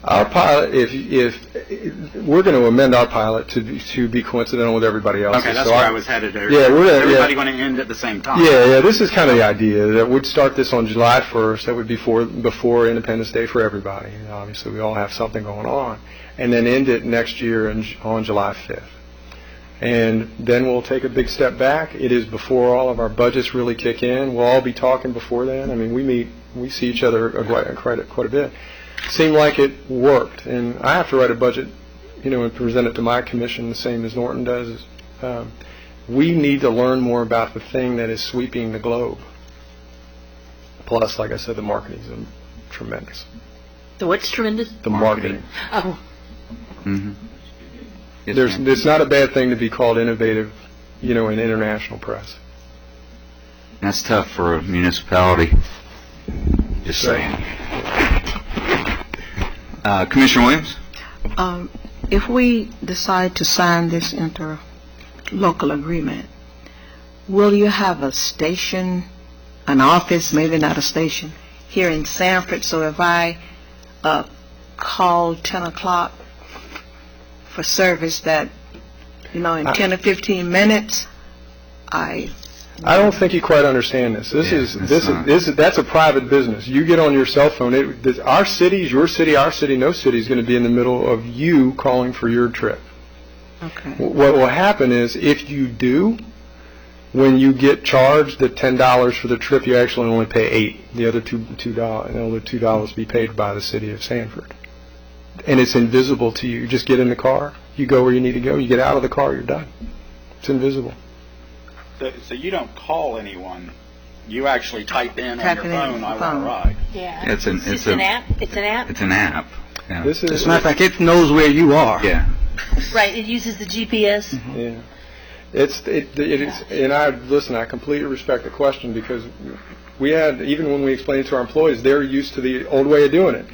Our pilot, if we're going to amend our pilot to be coincidental with everybody else. Okay, that's where I was headed there. Yeah, everybody going to end at the same time. Yeah. This is kind of the idea that we'd start this on July 1st. That would be before Independence Day for everybody. Obviously, we all have something going on, and then end it next year on July 5th. And then we'll take a big step back. It is before all of our budgets really kick in. We'll all be talking before then. I mean, we see each other quite a bit. Seemed like it worked, and I have to write a budget, and present it to my commission the same as Norton does. We need to learn more about the thing that is sweeping the globe. Plus, like I said, the marketing is tremendous. So what's tremendous? The marketing. Oh. Mm-hmm. It's not a bad thing to be called innovative, in international press. That's tough for a municipality. Just saying. Commissioner Williams? If we decide to sign this interlocal agreement, will you have a station, an office, maybe not a station, here in Sanford? So if I call 10 o'clock for service that, in 10 or 15 minutes, I don't think you quite understand this. That's a private business. You get on your cell phone. Our cities, your city, our city, no city is going to be in the middle of you calling for your trip. Okay. What will happen is if you do, when you get charged the $10 for the trip, you actually only pay $8. The other $2 be paid by the city of Sanford. And it's invisible to you. You just get in the car, you go where you need to go, you get out of the car, you're done. It's invisible. So you don't call anyone. You actually type in on your phone, I want to ride. Yeah. It's an app. It's an app. It's an app. Yeah. As a matter of fact, it knows where you are. Yeah. Right. It uses the GPS. Mm-hmm. Yeah. It is, and I completely respect the question, because even when we explain it to our employees, they're used to the old way of doing it.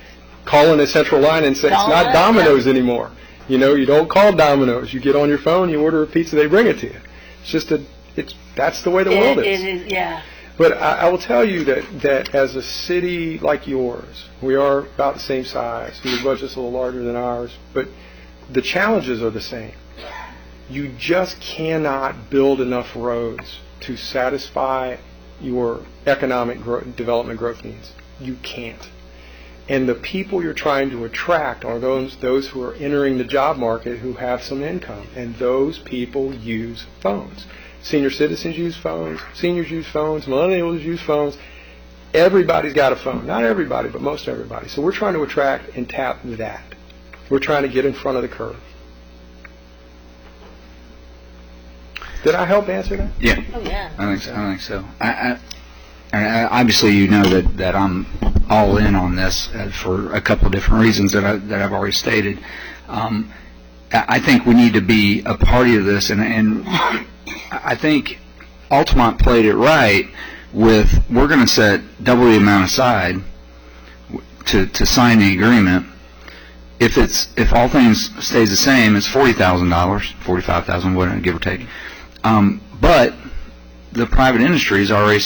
Calling a central line and say it's not Domino's anymore. You don't call Domino's. You get on your phone, you order a pizza, they bring it to you. It's just that's the way the world is. It is, yeah. But I will tell you that as a city like yours, we are about the same size. Your budget's a little larger than ours, but the challenges are the same. You just cannot build enough roads to satisfy your economic development growth needs. You can't. And the people you're trying to attract are those who are entering the job market who have some income, and those people use phones. Senior citizens use phones, seniors use phones, millennials use phones. Everybody's got a phone. Not everybody, but most everybody. So we're trying to attract and tap that. We're trying to get in front of the curve. Did I help answer that? Yeah. Oh, yeah. I think so. Obviously, that I'm all in on this for a couple of different reasons that I've already stated. I think we need to be a party of this, and I think Altamont played it right with, we're going to set double the amount aside to sign the agreement. If all things stays the same, it's $40,000, $45,000, whatever, give or take. But the private industry is already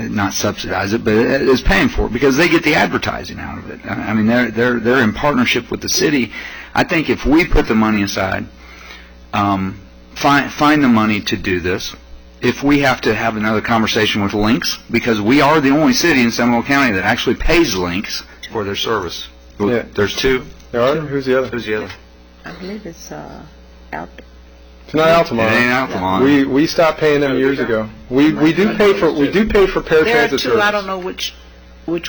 not subsidize it, but is paying for it because they get the advertising out of it. I mean, they're in partnership with the city. I think if we put the money aside, find the money to do this. If we have to have another conversation with Lynx, because we are the only city in Seminole County that actually pays Lynx for their service. Yeah. There's two. There are? Who's the other? Who's the other? I believe it's out. It's not Altamont. It ain't Altamont. We stopped paying them years ago. We do pay for paratransit There are two. service. I don't know which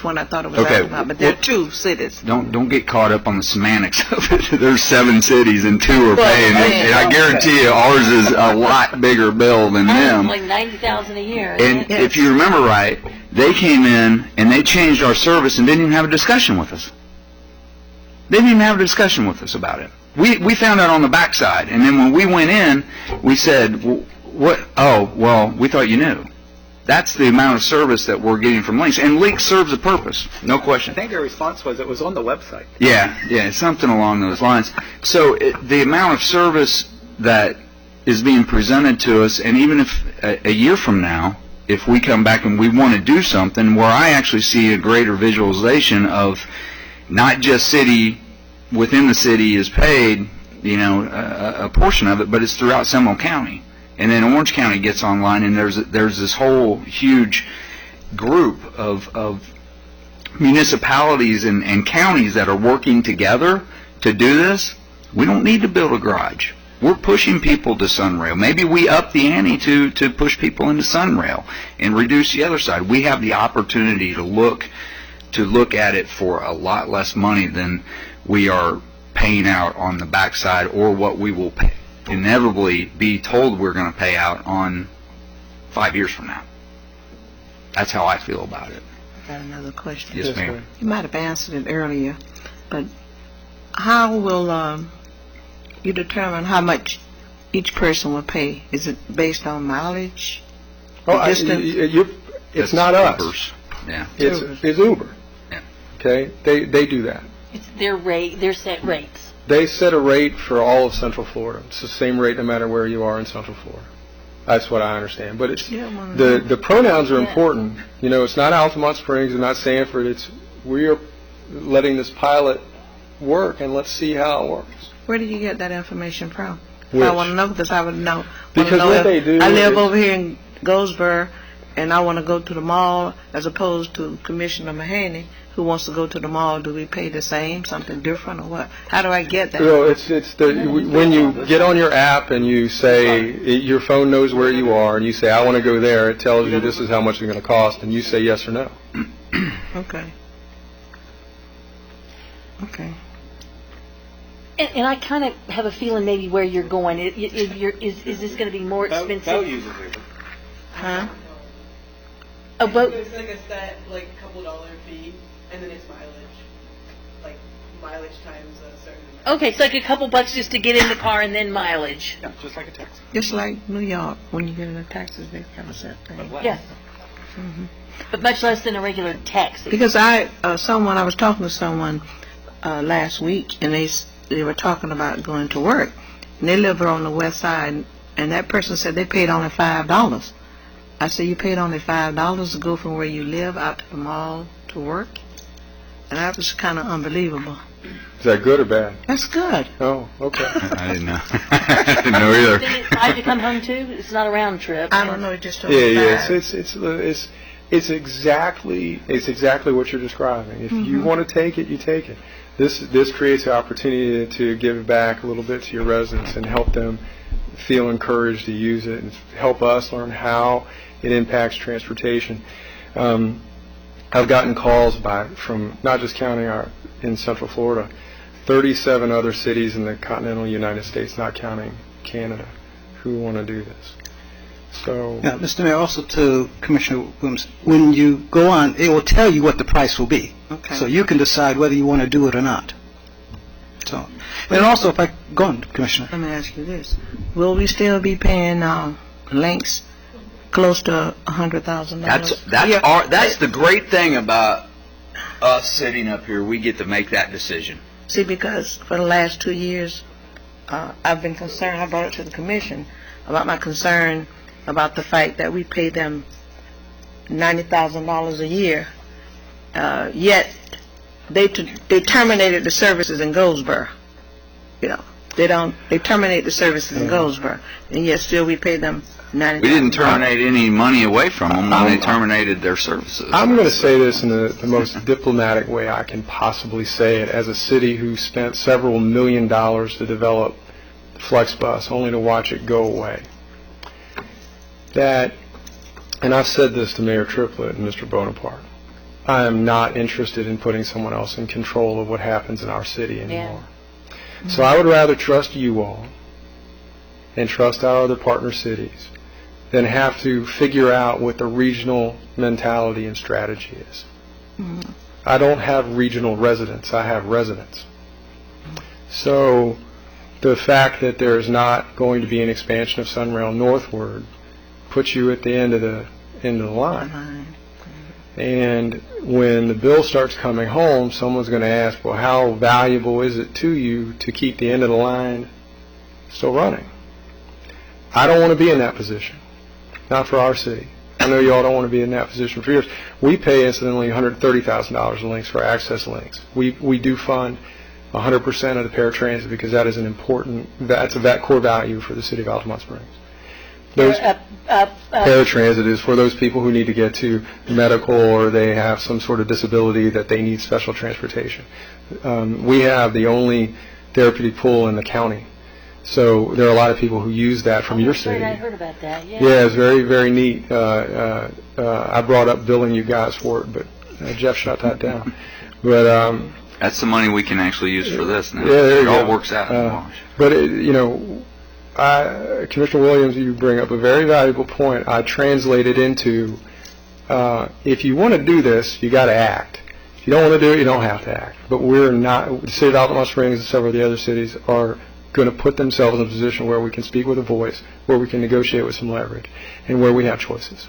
one I thought it was Okay. Altamont, but there are two cities. Don't get caught up on the semantics of it. There's 7 cities and 2 are paying, and I guarantee you ours is a lot bigger bill than them. Like $90,000 a year. And if you remember right, they came in and they changed our service and didn't even have a discussion with us. They didn't even have a discussion with us about it. We found out on the backside, and then when we went in, we said, "What? Oh, well, we thought you knew." That's the amount of service that we're getting from Lynx, and Lynx serves a purpose, no question. I think their response was it was on the website. Yeah, something along those lines. So the amount of service that is being presented to us, and even if a year from now, if we come back and we want to do something where I actually see a greater visualization of not just city within the city is paid, a portion of it, but it's throughout Seminole County. And then Orange County gets online, and there's this whole huge group of municipalities and counties that are working together to do this. We don't need to build a garage. We're pushing people to Sunrail. Maybe we up the ante to push people into Sunrail and reduce the other side. We have the opportunity to look at it for a lot less money than we are paying out on the backside, or what we will inevitably be told we're going to pay out on 5 years from now. That's how I feel about it. I got another question. Yes, ma'am. You might have answered it earlier, but how will you determine how much each person will pay? Is it based on mileage? Distance? It's not us. Ubers. Yeah. It's Uber. Yeah. Okay? They do that. It's their rate, their set rates. They set a rate for all of Central Florida. It's the same rate no matter where you are in Central Florida. That's what I understand. But it's the pronouns are important. It's not Altamont Springs and not Sanford. We are letting this pilot work, and let's see how it works. Where did you get that information from? Which? I want to know because I would know. Because what they do I live over here in Goldsboro, and I want to go to the mall as opposed to Commissioner Mahaney, who wants to go to the mall. Do we pay the same, something different, or what? How do I get that? When you get on your app and you say, your phone knows where you are, and you say, I want to go there, it tells you this is how much it's going to cost, and you say yes or no. Okay. And I kind of have a feeling maybe where you're going. Is this going to be more expensive? Bell uses Uber. Huh? A boat? It's like a set, couple dollar fee, and then it's mileage times a certain amount. Okay, so like a couple bucks just to get in the car and then mileage. Yeah, just like a taxi. Just like New York, when you get in the taxes, they have a set thing. Yeah. But much less than a regular taxi. Because I was talking to someone last week, and they were talking about going to work, and they live on the west side, and that person said they paid only $5. I said, you paid only $5 to go from where you live out to the mall to work? And that was kind of unbelievable. Is that good or bad? That's good. Oh, okay. I didn't know. I didn't know either. Then it's 5 to come home too? It's not a round trip. I don't know, it just It's exactly what you're describing. If you want to take it, you take it. This creates the opportunity to give back a little bit to your residents and help them feel encouraged to use it, and help us learn how it impacts transportation. I've gotten calls from not just counting in Central Florida, 37 other cities in the continental United States, not counting Canada, who want to do this. So, yeah, Mr. Mayor, also to Commissioner Williams, when you go on, it will tell you what the price will be. Okay. So you can decide whether you want to do it or not. So, and also, if I go on, Commissioner. Let me ask you this: will we still be paying Lynx close to $100,000? That's the great thing about us sitting up here. We get to make that decision. See, because for the last 2 years, I've been concerned. I brought it to the commission about my concern about the fact that we pay them $90,000 a year, yet they terminated the services in Goldsboro. You know, they terminate the services in Goldsboro, and yet still we pay them $90,000. We didn't terminate any money away from them when they terminated their services. I'm going to say this in the most diplomatic way I can possibly say it, as a city who spent several $1 million to develop FlexBus only to watch it go away. That, and I've said this to Mayor Triplett and Mr. Bonaparte, I am not interested in putting someone else in control of what happens in our city anymore. Yeah. So I would rather trust you all and trust our other partner cities than have to figure out what the regional mentality and strategy is. Mm-hmm. I don't have regional residents, I have residents. So the fact that there's not going to be an expansion of Sunrail northward puts you at the end of the line. And when the bill starts coming home, someone's going to ask, well, how valuable is it to you to keep the end of the line still running? I don't want to be in that position. Not for our city. I know you all don't want to be in that position for yours. We pay, incidentally, $130,000 in links for access links. We do fund 100% of the paratransit because that is that's a core value for the city of Altamont Springs. Paratransit is for those people who need to get to medical or they have some sort of disability that they need special transportation. We have the only therapeutic pool in the county. So there are a lot of people who use that from your city. I heard about that, yeah. Yeah, it's very, very neat. I brought up billing you guys for it, but Jeff shut that down. But that's the money we can actually use for this now. Yeah, there you it all go. works out in the wash. But, Commissioner Williams, you bring up a very valuable point. I translate it into, if you want to do this, you got to act. If you don't want to do it, you don't have to act. But we're not, the city of Altamont Springs and several of the other cities are going to put themselves in a position where we can speak with a voice, where we can negotiate with some leverage, and where we have choices.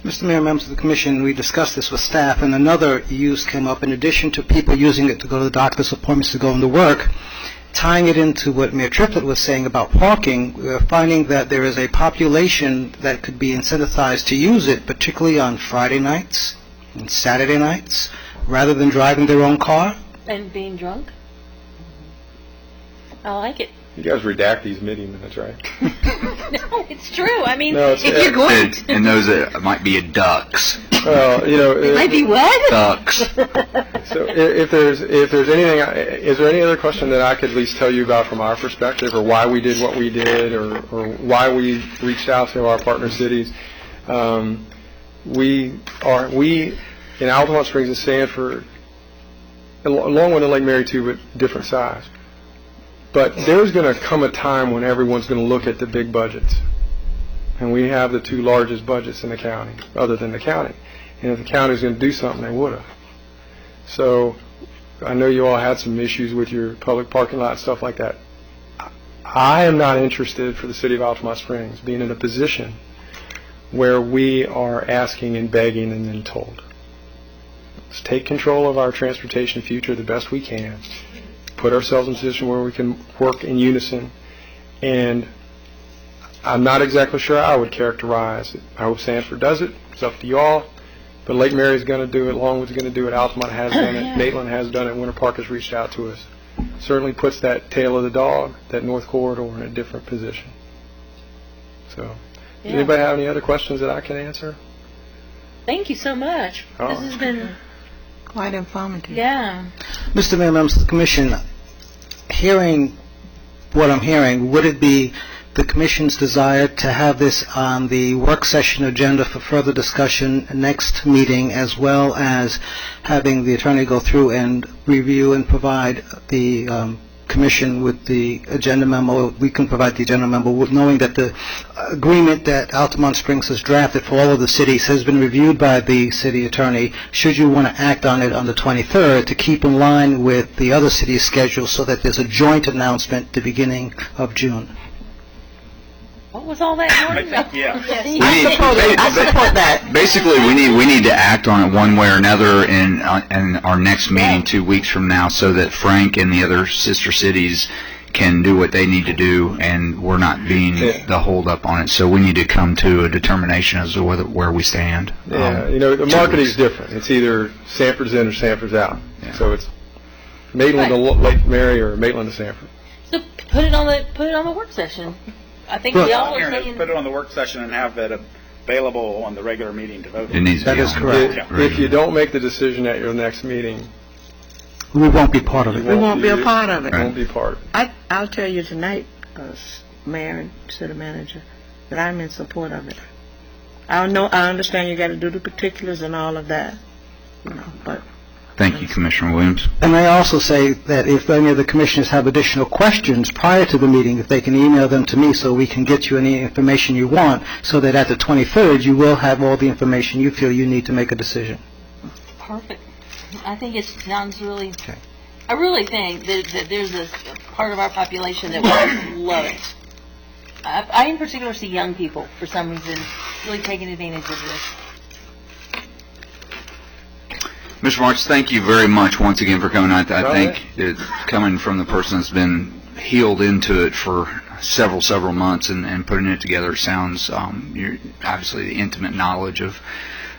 Mr. Mayor, members of the Commission, we discussed this with staff, and another use came up. In addition to people using it to go to the doctor's appointments, to go into work, tying it into what Mayor Triplett was saying about parking, we're finding that there is a population that could be incentivized to use it, particularly on Friday nights and Saturday nights, rather than driving their own car. And being drunk? I like it. You guys redact these meeting minutes, right? No, it's true. I mean, no, if you're going to... And those might be ducks. Well, it might be what? Ducks. So if there's anything, is there any other question that I could at least tell you about from our perspective, or why we did what we did, or why we reached out to our partner cities? We in Altamont Springs and Sanford, along with the Lake Mary too, but different size. But there's going to come a time when everyone's going to look at the big budgets. And we have the two largest budgets in the county, other than the county. And if the county's going to do something, they would have. So I know you all had some issues with your public parking lot and stuff like that. I am not interested for the city of Altamont Springs being in a position where we are asking and begging and then told. Let's take control of our transportation future the best we can. Put ourselves in a position where we can work in unison, and I'm not exactly sure how I would characterize it. I hope Sanford does it. It's up to you all. But Lake Mary is going to do it. Longwood's going to do it. Altamont has done it. Maitland has done it. Winter Park has reached out to us. Certainly puts that tail of the dog, that north corridor, in a different position. So, does anybody have any other questions that I can answer? Thank you so much. This has been quite informative. Yeah. Mr. Mayor, members of the Commission, hearing what I'm hearing, would it be the Commission's desire to have this on the work session agenda for further discussion next meeting, as well as having the attorney go through and review and provide the Commission with the agenda memo? We can provide the agenda memo, knowing that the agreement that Altamont Springs has drafted for all of the cities has been reviewed by the city attorney. Should you want to act on it on the 23rd to keep in line with the other cities' schedule, so that there's a joint announcement at the beginning of June? What was all that? I support that. Basically, we need to act on it one way or another in our next meeting 2 weeks from now, so that Frank and the other sister cities can do what they need to do, and we're not being the hold up on it. So we need to come to a determination as to where we stand. Yeah, the marketing's different. It's either Sanford's in or Sanford's out. Yeah. So it's Maitland to Lake Mary or Maitland to Sanford. So put it on the work session. I think we all are saying. Put it on the work session and have that available on the regular meeting to vote. It needs to be is correct. If you don't make the decision at your next meeting, we won't be part of it. We won't be a part of it. Won't be part of it. I'll tell you tonight, Mayor and City Manager, that I'm in support of it. I understand you got to do the particulars and all of that, but. Thank you, Commissioner Williams. And I also say that if any of the commissioners have additional questions prior to the meeting, if they can email them to me so we can get you any information you want, so that at the 23rd you will have all the information you feel you need to make a decision. Perfect. I think it sounds really. Okay. I really think that there's a part of our population that would love it. I in particular see young people for some reason really taking advantage of this. Mr. Marks, thank you very much once again for coming out. I think coming from the person that's been healed into it for several months and putting it together sounds, you're obviously the intimate knowledge of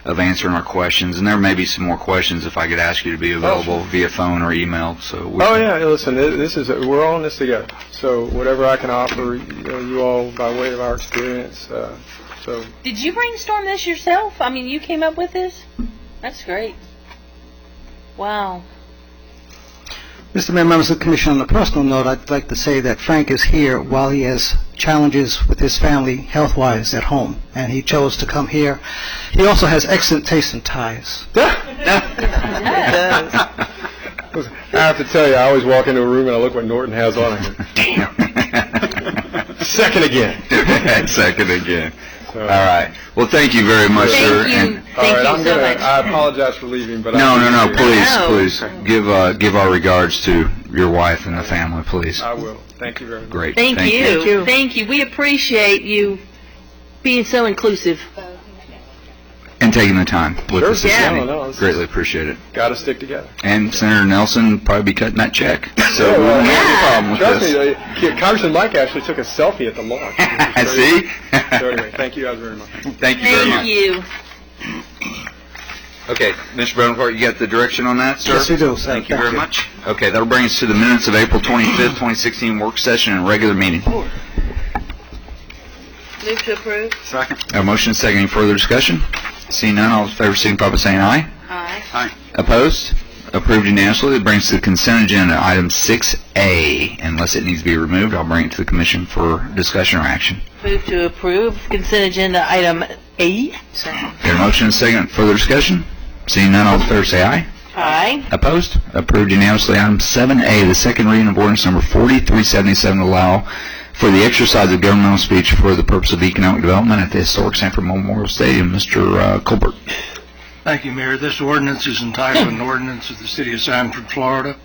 answering our questions. And there may be some more questions if I could ask you to be available via phone or email. So listen, we're all in this together. So whatever I can offer you all by way of our experience. So. Did you brainstorm this yourself? I mean, you came up with this? That's great. Wow. Mr. Mayor, members of the Commission, on a personal note, I'd like to say that Frank is here while he has challenges with his family health-wise at home, and he chose to come here. He also has excellent taste in ties. I have to tell you, I always walk into a room and I look what Norton has on. I go, damn. Second again. Second again. So, all right. Well, thank you very much, sir. Thank you so much. I apologize for leaving, but no. Please give our regards to your wife and the family, please. I will. Thank you very much. Great. Thank you. Thank you. We appreciate you being so inclusive and taking the time with us this evening. No, greatly appreciate it. Got to stick together. And Senator Nelson will probably be cutting that check. So we won't have any problem with this. Trust me, Congressman Mike actually took a selfie at the launch. See? So anyway, thank you guys very much. Thank you very much. Thank you. Okay, Mr. Bodenford, you got the direction on that, sir? Yes, we do. Thank you very much. Okay, that'll bring us to the minutes of April 25th, 2016 work session and regular meeting. Move to approve. Second. A motion and second. Any further discussion? Seeing none, all in favor signify by saying aye. Aye. Aye. Opposed? Approved unanimously. It brings to the consent agenda item 6A. Unless it needs to be removed, I'll bring it to the commission for discussion or action. Move to approve consent agenda item A. Second. Got a motion and second. Further discussion? Seeing none, all in favor say aye. Aye. Opposed? Approved unanimously. Item 7A, the second reading of ordinance number 4377 to allow for the exercise of governmental speech for the purpose of economic development at the historic Sanford Memorial Stadium. Mr. Colbert. Thank you, Mayor. This ordinance is entitled an ordinance of the City of Sanford, Florida,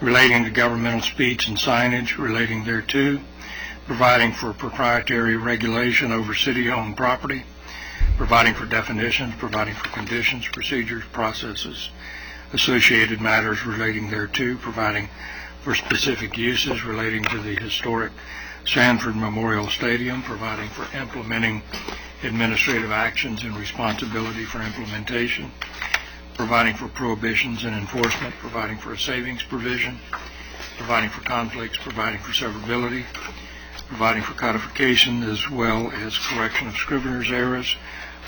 relating to governmental speech and signage relating thereto, providing for proprietary regulation over city-owned property, providing for definitions, providing for conditions, procedures, processes, associated matters relating thereto, providing for specific uses relating to the historic Sanford Memorial Stadium, providing for implementing administrative actions and responsibility for implementation, providing for prohibitions and enforcement, providing for a savings provision, providing for conflicts, providing for severability, providing for codification as well as correction of scrivener's errors,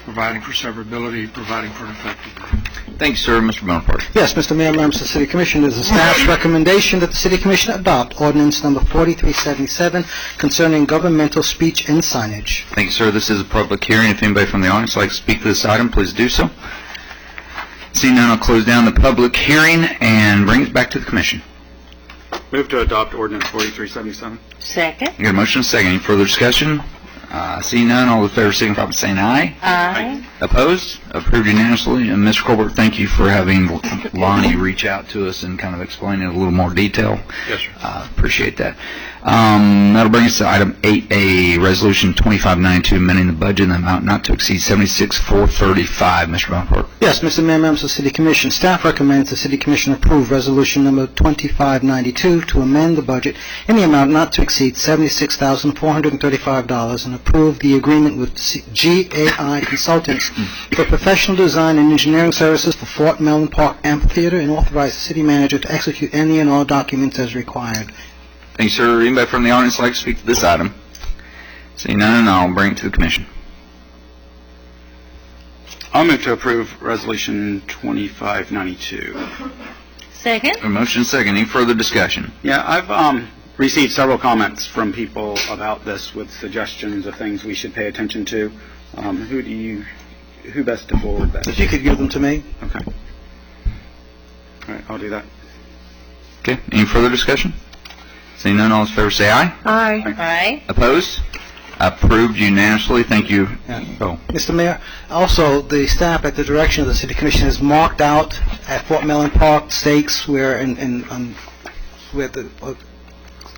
providing for severability, providing for an effective date. Thank you, sir. Mr. Bonaparte. Yes, Mr. Mayor, members of the City Commission, it is the staff's recommendation that the City Commission adopt ordinance number 4377 concerning governmental speech and signage. Thank you, sir. This is a public hearing. If anybody from the audience would like to speak to this item, please do so. Seeing none, I'll close down the public hearing and bring it back to the commission. Move to adopt ordinance 4377. Second. I got a motion and a second. Any further discussion? Seeing none, all in favor signify by saying aye. Aye. Opposed? Approved unanimously. And Mr. Colbert, thank you for having Lonnie reach out to us and kind of explain it in a little more detail. Yes, sir. Appreciate that. That'll bring us to item 8A, Resolution 2592, amending the budget in the amount not to exceed $76,435. Mr. Bonaparte. Yes, Mr. Mayor, members of the City Commission, staff recommends the City Commission approve Resolution Number 2592 to amend the budget in the amount not to exceed $76,435 and approve the agreement with GAI Consultants for professional design and engineering services for Fort Mellon Park Amphitheater and authorize the City Manager to execute any and all documents as required. Thank you, sir. Anybody from the audience like to speak to this item? Seeing none, I'll bring it to the Commission. I'll move to approve Resolution 2592. Second? A motion and second. Any further discussion? Yeah, I've received several comments from people about this with suggestions of things we should pay attention to. Who best to forward that? If you could give them to me. Okay. All right, I'll do that. Okay. Any further discussion? Seeing none, all in favor say aye. Aye. Aye. Opposed? Approved unanimously. Thank you. Yeah. Oh. Mr. Mayor, also, the staff at the direction of the City Commission has marked out at Fort Mellon Park stakes where where the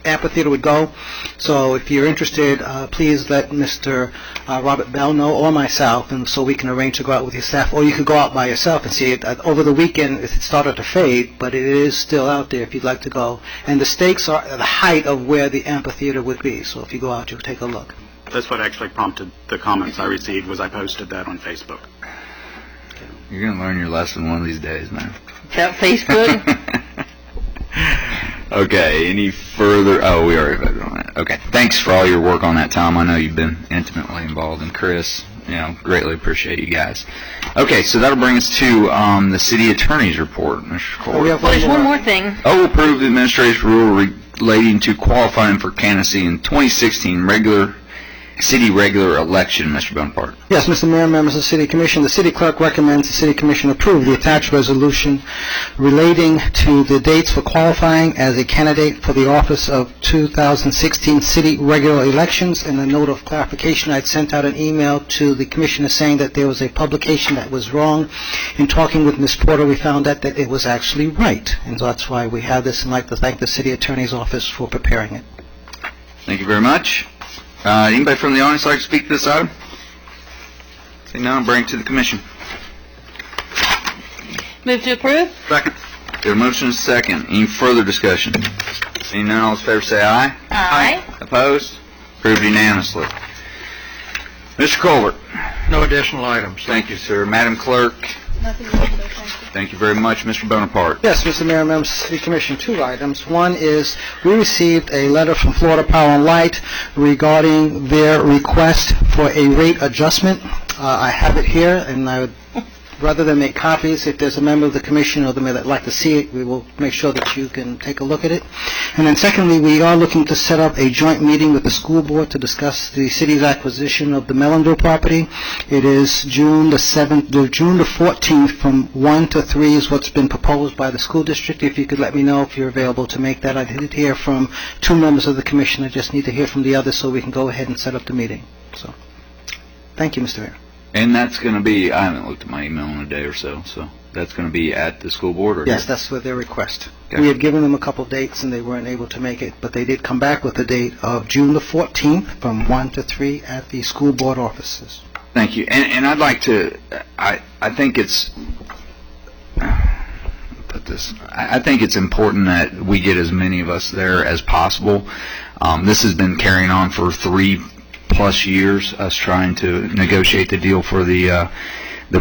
amphitheater would go. So if you're interested, please let Mr. Robert Bell know or myself, and so we can arrange to go out with your staff, or you could go out by yourself and see it. Over the weekend, it started to fade, but it is still out there if you'd like to go. And the stakes are at the height of where the amphitheater would be, so if you go out, you'll take a look. That's what actually prompted the comments I received, was I posted that on Facebook. You're going to learn your lesson one of these days, man. That Facebook? Okay, any further? Oh, we already voted on that. Okay, thanks for all your work on that, Tom. I know you've been intimately involved. And Chris, greatly appreciate you guys. Okay, so that'll bring us to the City Attorney's report, Mr. Cole. We have Well, there's one more thing. Approve the administrative rule relating to qualifying for candidacy in 2016 city regular election, Mr. Bonaparte. Yes, Mr. Mayor, members of the City Commission, the City Clerk recommends the City Commission approve the attached resolution relating to the dates for qualifying as a candidate for the office of 2016 city regular elections. And a note of clarification, I'd sent out an email to the Commissioner saying that there was a publication that was wrong. In talking with Ms. Porter, we found out that it was actually right. And so that's why we have this, and I'd like to thank the City Attorney's Office for preparing it. Thank you very much. Anybody from the audience like to speak to this item? See none, I'll bring it to the Commission. Move to approve? Second. Get a motion and a second. Any further discussion? Seeing none, all in favor say aye. Aye. Opposed? Approved unanimously. Mr. Colbert. No additional items. Thank you, sir. Madam Clerk. Nothing more, thank you. Thank you very much, Mr. Bonaparte. Yes, Mr. Mayor, members of the City Commission, two items. One is we received a letter from Florida Power and Light regarding their request for a rate adjustment. I have it here, and I would, rather than make copies, if there's a member of the Commission or the mayor that'd like to see it, we will make sure that you can take a look at it. And then secondly, we are looking to set up a joint meeting with the school board to discuss the city's acquisition of the Mellonville property. It is June the 14th from 1 to 3 is what's been proposed by the school district. If you could let me know if you're available to make that. I did hear from two members of the Commission. I just need to hear from the others so we can go ahead and set up the meeting. So, thank you, Mr. Mayor. And that's going to be, I haven't looked at my email in a day or so that's going to be at the school board? Or Yes, that's what their request. Okay. We had given them a couple dates and they weren't able to make it, but they did come back with the date of June the 14th from 1 to 3 at the school board offices. Thank you. And I'd like to, I think it's, I think it's important that we get as many of us there as possible. This has been carrying on for 3+ years, us trying to negotiate the deal for the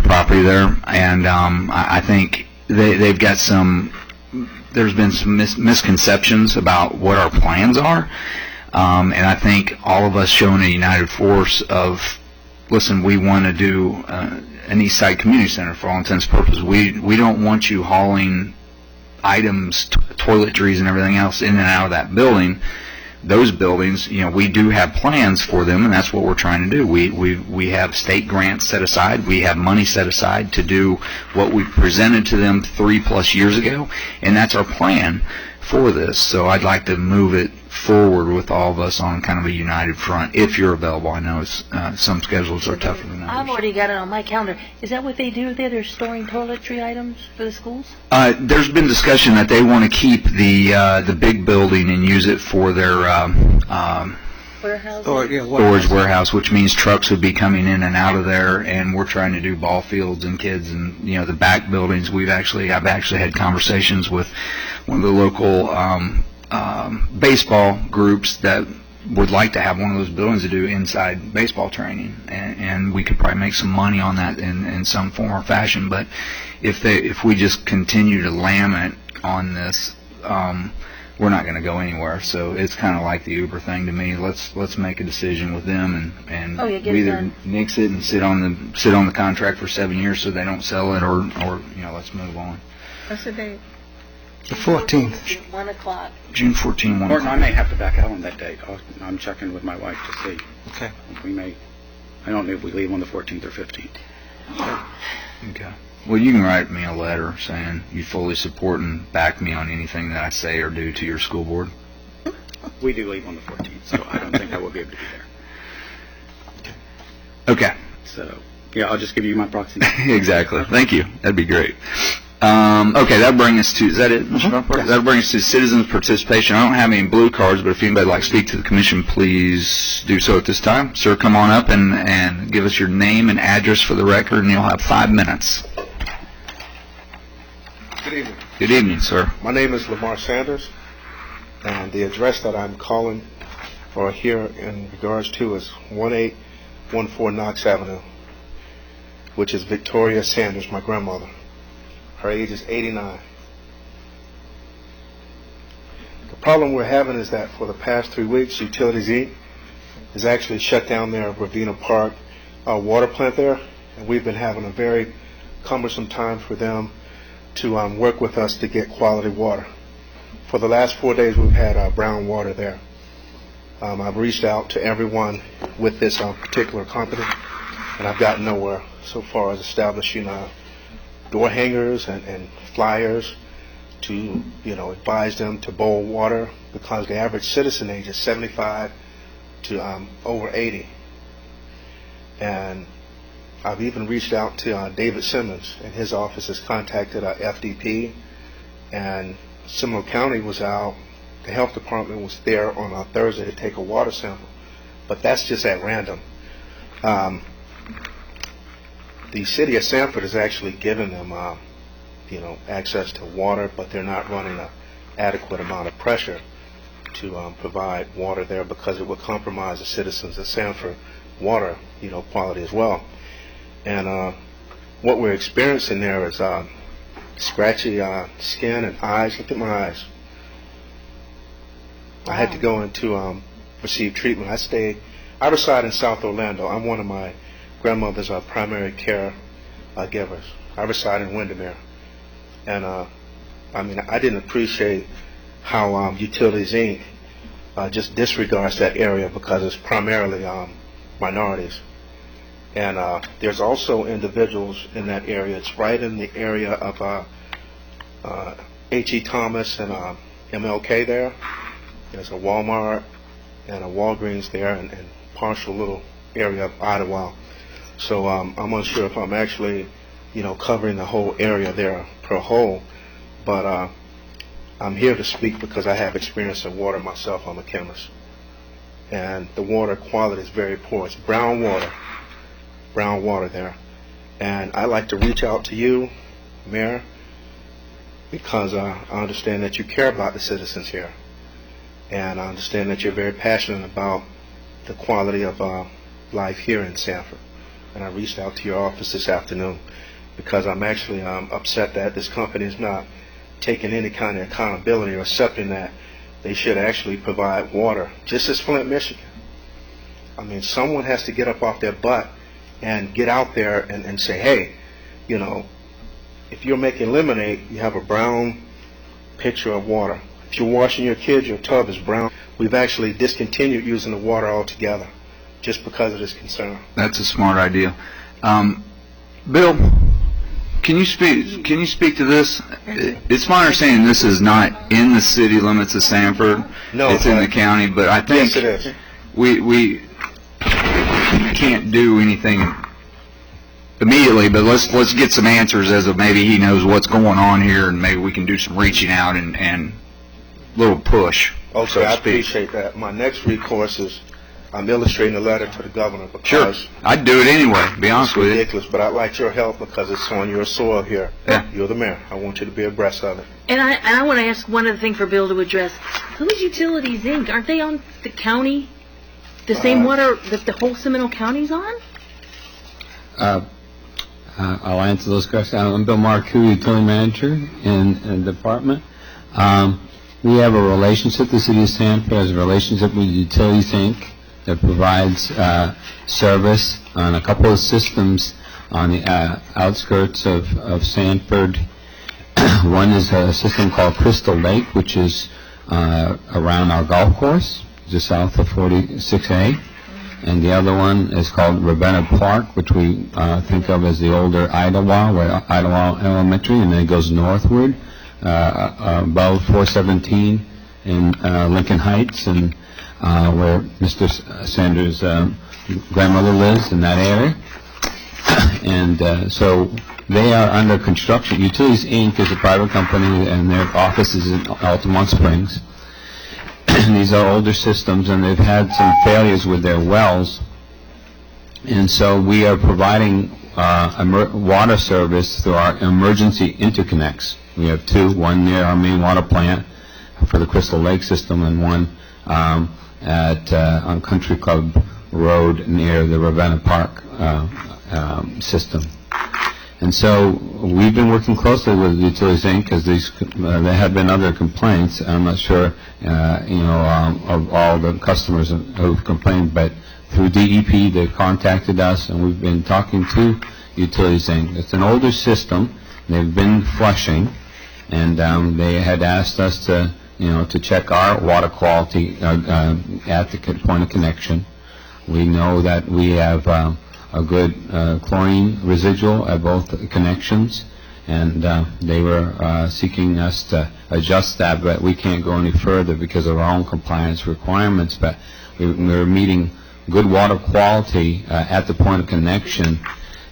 property there, and I think they've got there's been some misconceptions about what our plans are, and I think all of us showing a united force of, listen, we want to do an East Side Community Center for all intents and purposes. We don't want you hauling items, toiletries and everything else in and out of that building. Those buildings, we do have plans for them, and that's what we're trying to do. We have state grants set aside. We have money set aside to do what we presented to them 3+ years ago, and that's our plan for this. So I'd like to move it forward with all of us on kind of a united front, if you're available. I know some schedules are tougher than I've others. already got it on my calendar. Is that what they do there? They're storing toiletry items for the schools? There's been discussion that they want to keep the big building and use it for their Warehouse? storage warehouse, which means trucks would be coming in and out of there, and we're trying to do ball fields and kids and the back buildings. I've actually had conversations with one of the local baseball groups that would like to have one of those buildings to do inside baseball training, and we could probably make some money on that in some form or fashion. But if we just continue to lam it on this, we're not going to go anywhere. So it's kind of like the Uber thing to me. Let's make a decision with them and we either nix it and sit on the contract for 7 years so they don't sell it, or let's move on. What's the date? The 14th. 1 o'clock. June 14, 1 Martin, I o'clock. may have to back out on that date. I'm checking with my wife to see. Okay. If we may. I don't know if we leave on the 14th or 15th. Okay. Well, you can write me a letter saying you fully support and back me on anything that I say or do to your school board. We do leave on the 14th, so I don't think I will be able to be there. Okay. So, yeah, I'll just give you my proxy. Exactly. Thank you. That'd be great. Okay, that brings us to, is that it, Mr. Bumpert? Yes. That brings us to citizens' participation. I don't have any blue cards, but if anybody would like to speak to the commission, please do so at this time. Sir, come on up and give us your name and address for the record, and you'll have 5 minutes. Good evening. Good evening, sir. My name is Lamar Sanders, and the address that I'm calling or here in regards to is 1814 Knox Avenue, which is Victoria Sanders, my grandmother. Her age is 89. The problem we're having is that for the past 3 weeks, Utilities Inc. has actually shut down their Ravenna Park water plant there, and we've been having a very cumbersome time for them to work with us to get quality water. For the last 4 days, we've had brown water there. I've reached out to everyone with this particular company, and I've gotten nowhere so far as establishing door hangers and flyers to advise them to boil water, because the average citizen age is 75 to over 80. And I've even reached out to David Simmons, and his office has contacted FDP, and Seminole County was out. The health department was there on Thursday to take a water sample, but that's just at random. The city of Sanford has actually given them, access to water, but they're not running an adequate amount of pressure to provide water there, because it would compromise the citizens of Sanford water, quality as well. And what we're experiencing there is scratchy skin and eyes. Look at my eyes. I had to go in to receive treatment. I reside in South Orlando. I'm one of my grandmother's primary care givers. I reside in Windermere. And I didn't appreciate how Utilities Inc. Just disregards that area, because it's primarily minorities. And there's also individuals in that area. It's right in the area of H.E. Thomas and MLK there. There's a Walmart and a Walgreens there, and partial little area of Idlewild. So I'm unsure if I'm actually, covering the whole area there per whole. But I'm here to speak because I have experience in water myself. I'm a chemist. And the water quality is very poor. It's brown water there. And I'd like to reach out to you, Mayor, because I understand that you care about the citizens here. And I understand that you're very passionate about the quality of life here in Sanford. And I reached out to your office this afternoon because I'm actually upset that this company is not taking any kind of accountability or accepting that they should actually provide water, just as Flint, Michigan. I mean, someone has to get up off their butt and get out there and say, hey, if you're making lemonade, you have a brown pitcher of water. If you're washing your kids, your tub is brown. We've actually discontinued using the water altogether just because of this concern. That's a smart idea. Bill, can you speak to this? It's my understanding this is not in the city limits of Sanford. No, it's in the county, but I think yes, it is. we can't do anything immediately, but let's get some answers as of maybe he knows what's going on here, and maybe we can do some reaching out and little push. Okay, so to I speak. appreciate that. My next recourse is I'm illustrating a letter to the governor because Sure, I'd do it anyway. Be honest it's with you. ridiculous, but I'd like your help because it's on your soil here. Yeah. You're the mayor. I want you to be abreast of it. And I want to ask one other thing for Bill to address. Who is Utilities Inc.? Aren't they on the county? The same water that the whole Seminole County's on? I'll answer those questions. I'm Bill Marcoux, utility manager in the department. We have a relationship, the city of Sanford has a relationship with Utilities Inc. that provides service on a couple of systems on the outskirts of Sanford. One is a system called Crystal Lake, which is around our golf course, just south of 46A. And the other one is called Ravenna Park, which we think of as the older Idlewild, where Idlewild Elementary, and then it goes northward above 417 in Lincoln Heights, and where Mr. Sanders' grandmother lives in that area. And so they are under construction. Utilities Inc. is a private company, and their office is in Altamont Springs. These are older systems, and they've had some failures with their wells. And so we are providing water service through our emergency interconnects. We have two, one near our main water plant for the Crystal Lake system, and one on Country Club Road near the Ravenna Park system. And so we've been working closely with Utilities Inc. because there have been other complaints. I'm not sure, of all the customers who've complained, but through DEP they contacted us, and we've been talking to Utilities Inc. It's an older system. They've been flushing, and they had asked us to check our water quality at the point of connection. We know that we have a good chlorine residual at both connections, and they were seeking us to adjust that, but we can't go any further because of our own compliance requirements. But we're meeting good water quality at the point of connection,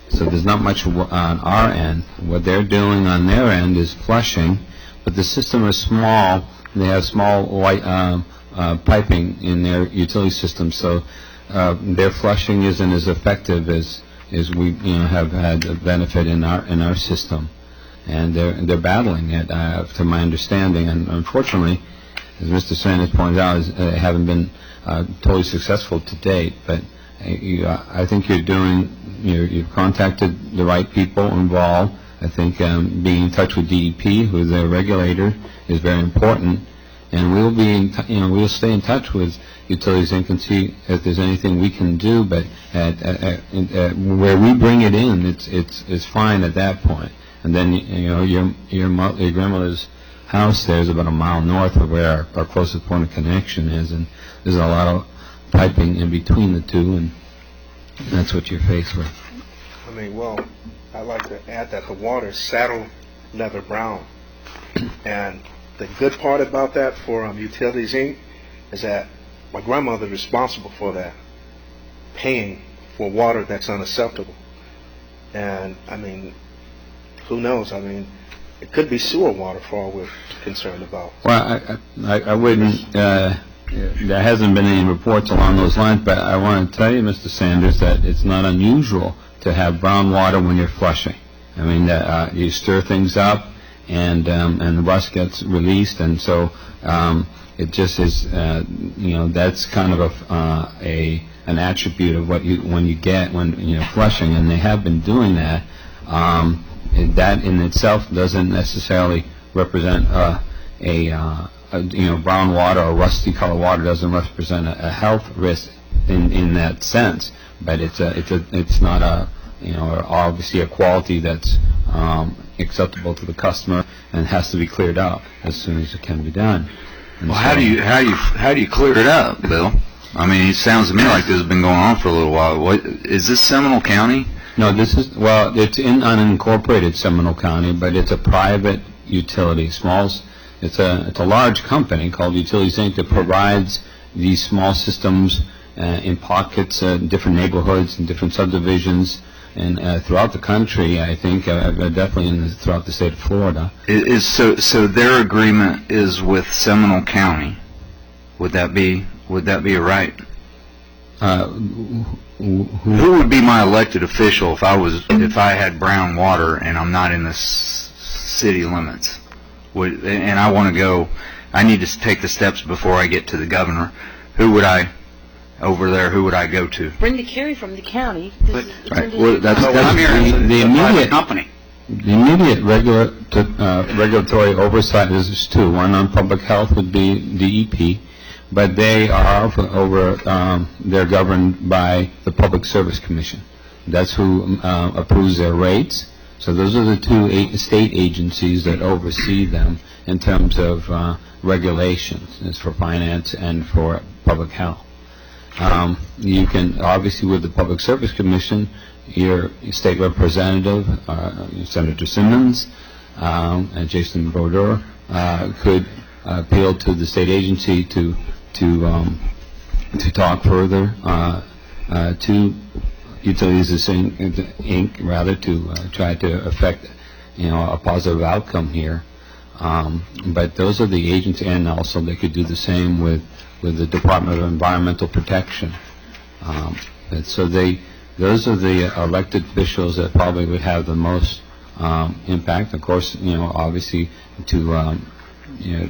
so there's not much on our end. What they're doing on their end is flushing, but the system is small. They have small white piping in their utility system, so their flushing isn't as effective as we have had a benefit in our system, and they're battling it to my understanding. And unfortunately, as Mr. Sanders pointed out, they haven't been totally successful to date. But I think you've contacted the right people involved. I think being in touch with DEP, who's their regulator, is very important, and we'll stay in touch with Utilities Inc. and see if there's anything we can do. But where we bring it in, it's fine at that point. And then your grandmother's house there is about a mile north of where our closest point of connection is, and there's a lot of piping in between the two, and that's what you're faced with. I mean, well, I'd like to add that the water is saddle leather brown, and the good part about that for Utilities Inc. is that my grandmother is responsible for that, paying for water that's unacceptable. And, I mean, who knows? I mean, it could be sewer water for all we're concerned about. Well, I wouldn't, there hasn't been any reports along those lines, but I want to tell you, Mr. Sanders, that it's not unusual to have brown water when you're flushing. I mean, you stir things up, and the rust gets released, and so it just is, that's kind of an attribute of what when you're flushing, and they have been doing that. That in itself doesn't necessarily represent brown water or rusty color water doesn't represent a health risk in that sense, but it's not obviously a quality that's acceptable to the customer and has to be cleared out as soon as it can be done. And well, how do you clear it up, Bill? I mean, it sounds to me like this has been going on for a little while. What is this, Seminole County? No, this is, well, it's in unincorporated Seminole County, but it's a private utility, it's a large company called Utilities Inc. that provides these small systems in pockets, different neighborhoods and different subdivisions, and throughout the country, I think, definitely throughout the state of Florida. So their agreement is with Seminole County. Would that be right? Who would be my elected official if I had brown water and I'm not in the city limits? And I want to go, I need to take the steps before I get to the governor. Who would I go to? Brenda Carey from the county. Right. Well, that's the immediate company. The immediate regulatory oversight is two. One on public health would be DEP, but they are they're governed by the Public Service Commission. That's who approves their rates. So those are the two state agencies that oversee them in terms of regulations. It's for finance and for public health. You can, obviously, with the Public Service Commission, your state representative, Senator Simmons, and Jason Brodeur, could appeal to the state agency to talk further to Utilities Inc. rather to try to affect a positive outcome here. But those are the agencies, and also they could do the same with the Department of Environmental Protection. So those are the elected officials that probably would have the most impact. Of course, obviously to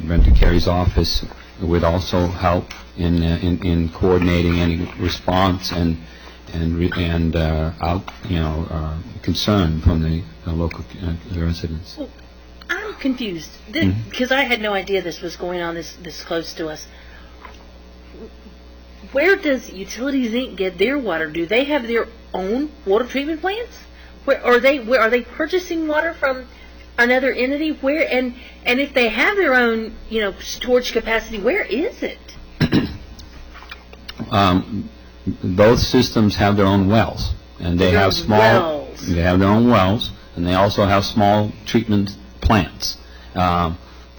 Brenda Carey's office would also help in coordinating any response and concern from the local residents. Well, I'm confused because I had no idea this was going on this close to us. Where does Utilities Inc. get their water? Do they have their own water treatment plants? Where are they purchasing water from another entity? Where and if they have their own storage capacity, where is it? Both systems have their own wells, and they have small. They have their own wells, and they also have small treatment plants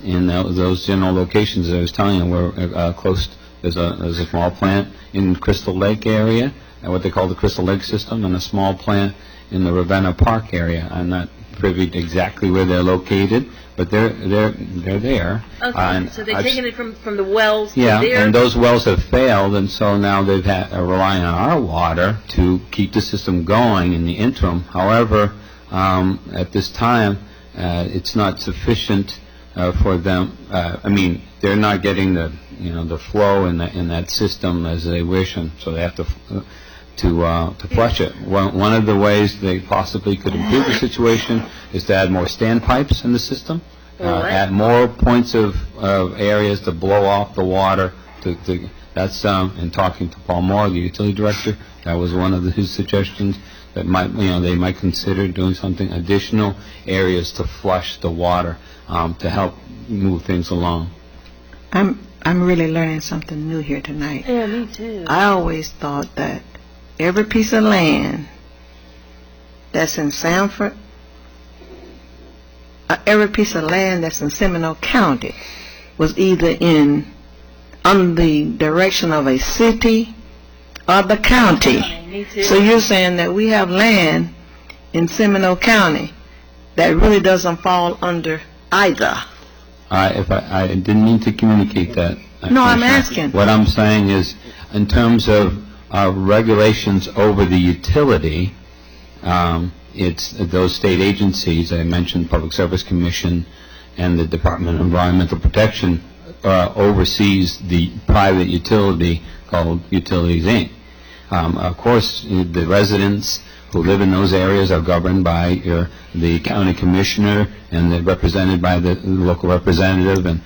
in those general locations that I was telling you. We're close. There's a small plant in Crystal Lake area, what they call the Crystal Lake system, and a small plant in the Ravenna Park area. I'm not privy to exactly where they're located, but they're there. Okay, so they're taking it from the wells. Yeah, to their... and those wells have failed, and so now they've had relying on our water to keep the system going in the interim. However, at this time, it's not sufficient for them. I mean, they're not getting the flow in that system as they wish, and so they have to flush it. One of the ways they possibly could improve the situation is to add more standpipes in the system, add more points of areas to blow off the water. That's in talking to Paul Moore, the utility director. That was one of his suggestions. That they might consider doing something additional areas to flush the water to help move things along. I'm really learning something new here tonight. Yeah, me too. I always thought that every piece of land that's in Sanford, every piece of land that's in Seminole County was either under the direction of a city or the county. Me too. So you're saying that we have land in Seminole County that really doesn't fall under either. I didn't mean to communicate that. No, I'm asking. What I'm saying is, in terms of regulations over the utility, it's those state agencies I mentioned, Public Service Commission and the Department of Environmental Protection oversees the private utility called Utilities Inc. Of course, the residents who live in those areas are governed by the county commissioner, and they're represented by the local representative and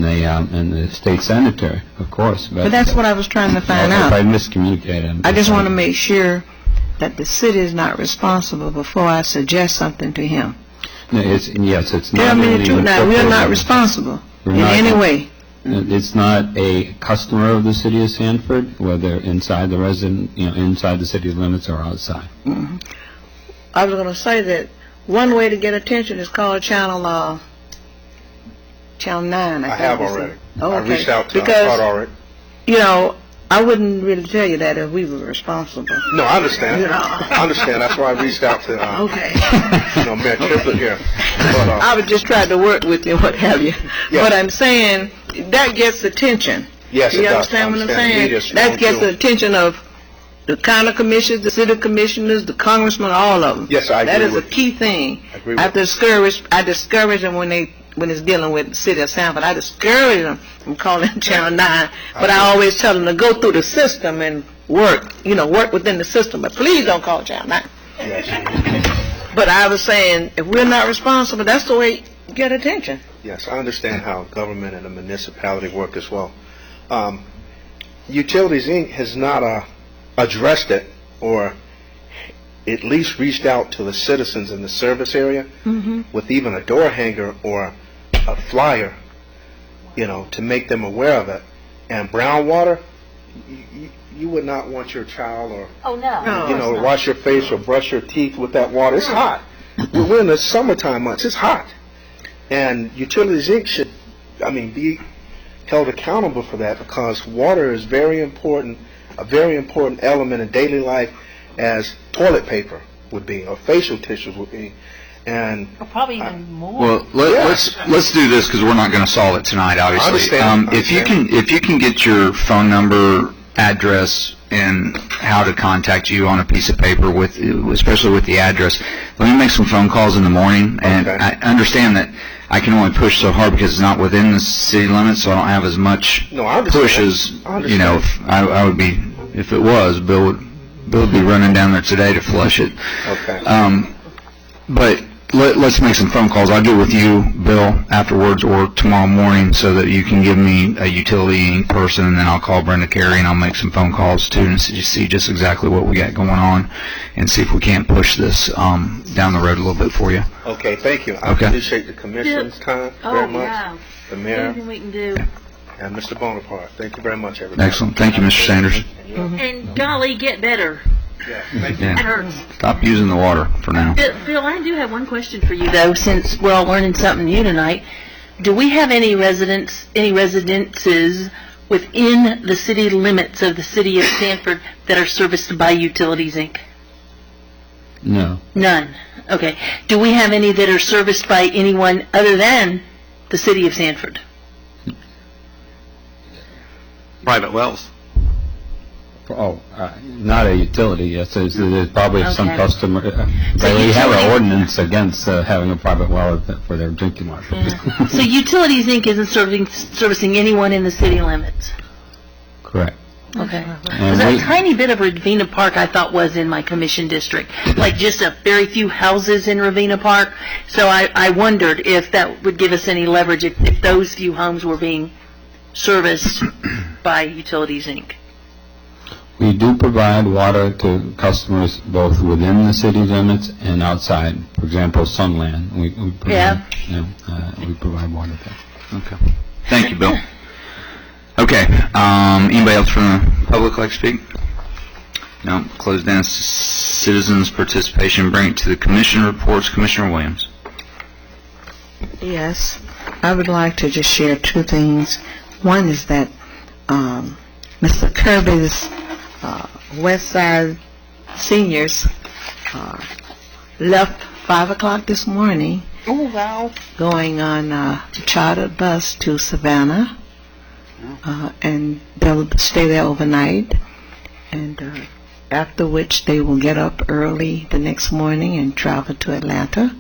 the state senator, of course. But that's what I was trying to find out. If I miscommunicated, I just want to make sure that the city is not responsible before I suggest something to him. No, it's not. Tell me the truth now. We are not responsible in any way. It's not a customer of the city of Sanford, whether inside the inside the city limits or outside. Mm-hmm. I was going to say that one way to get attention is call Channel 9. I have already. Oh, okay. I reached out to because, Todd already. You know, I wouldn't really tell you that if we were responsible. No, I understand. You know. I understand. That's why I reached out to okay. Mayor Triplett here. But, I was just trying to work with you, what have you. Yes. But I'm saying that gets attention. Yes, you it does. understand what I'm The saying? media's strong, That gets too. the attention of the county commissioners, the city commissioners, the congressmen, all of them. Yes, I agree That is a with key thing. I agree with I discourage them when it's dealing with the city of Sanford. I discourage them from calling Channel 9. But I always tell them to go through the system and work within the system. But please don't call Channel 9. Yes. But I was saying, if we're not responsible, that's the way you get attention. Yes, I understand how government and the municipality work as well. Utilities Inc. has not addressed it or at least reached out to the citizens in the service area with even a door hanger or a flyer, to make them aware of it. And brown water, you would not want your child or to wash your face or brush your teeth with that water. It's hot. We're in the summertime months. It's hot. And Utilities Inc. should, be held accountable for that, because water is very important, a very important element in daily life, as toilet paper would be or facial tissues would be. And probably even more. Well, let's do this, because we're not going to solve it tonight, obviously. If you can get your phone number, address, and how to contact you on a piece of paper, especially with the address. Let me make some phone calls in the morning, and I understand that I can only push so hard because it's not within the city limits, so I don't have as much push as I would be if it was. Bill would be running down there today to flush it. Okay. But let's make some phone calls. I'll get with you, Bill, afterwards or tomorrow morning, so that you can give me a Utility Inc. person, and then I'll call Brenda Carey and I'll make some phone calls too, and see just exactly what we got going on, and see if we can't push this down the road a little bit for you. Okay, thank you. I appreciate the commission's time very much. Yeah. The mayor Anything we can do. and Mr. Bonaparte. Thank you very much, everybody. Excellent. Thank you, Mr. Sanders. And golly, get better. Yeah, thank you. That hurts. Stop using the water for now. Bill, I do have one question for you, though, since we're all learning something new tonight. Do we have any residences within the city limits of the city of Sanford that are serviced by Utilities, Inc.? No. None. Okay. Do we have any that are serviced by anyone other than the city of Sanford? Private wells. Oh, not a utility, yes. There's probably some Okay. customer, So we have utility- an ordinance against having a private well for their drinking water. So Utilities, Inc. isn't servicing anyone in the city limits? Correct. Okay. And Because we- a tiny bit of Ravenna Park I thought was in my commission district, like just a very few houses in Ravenna Park. So I wondered if that would give us any leverage if those few homes were being serviced by Utilities, Inc. We do provide water to customers both within the city limits and outside. For example, Sunland, we provide, we provide water there. Okay. Thank you, Bill. Okay. Anybody else from the public like to speak? No. Close down citizens' participation. Bring it to the commission reports. Commissioner Williams. Yes, I would like to just share two things. One is that Mr. Kirby's West Side seniors left 5 o'clock this morning. Oh, wow. Going on a chartered bus to Savannah, and they'll stay there overnight, and after which they will get up early the next morning and travel to Atlanta,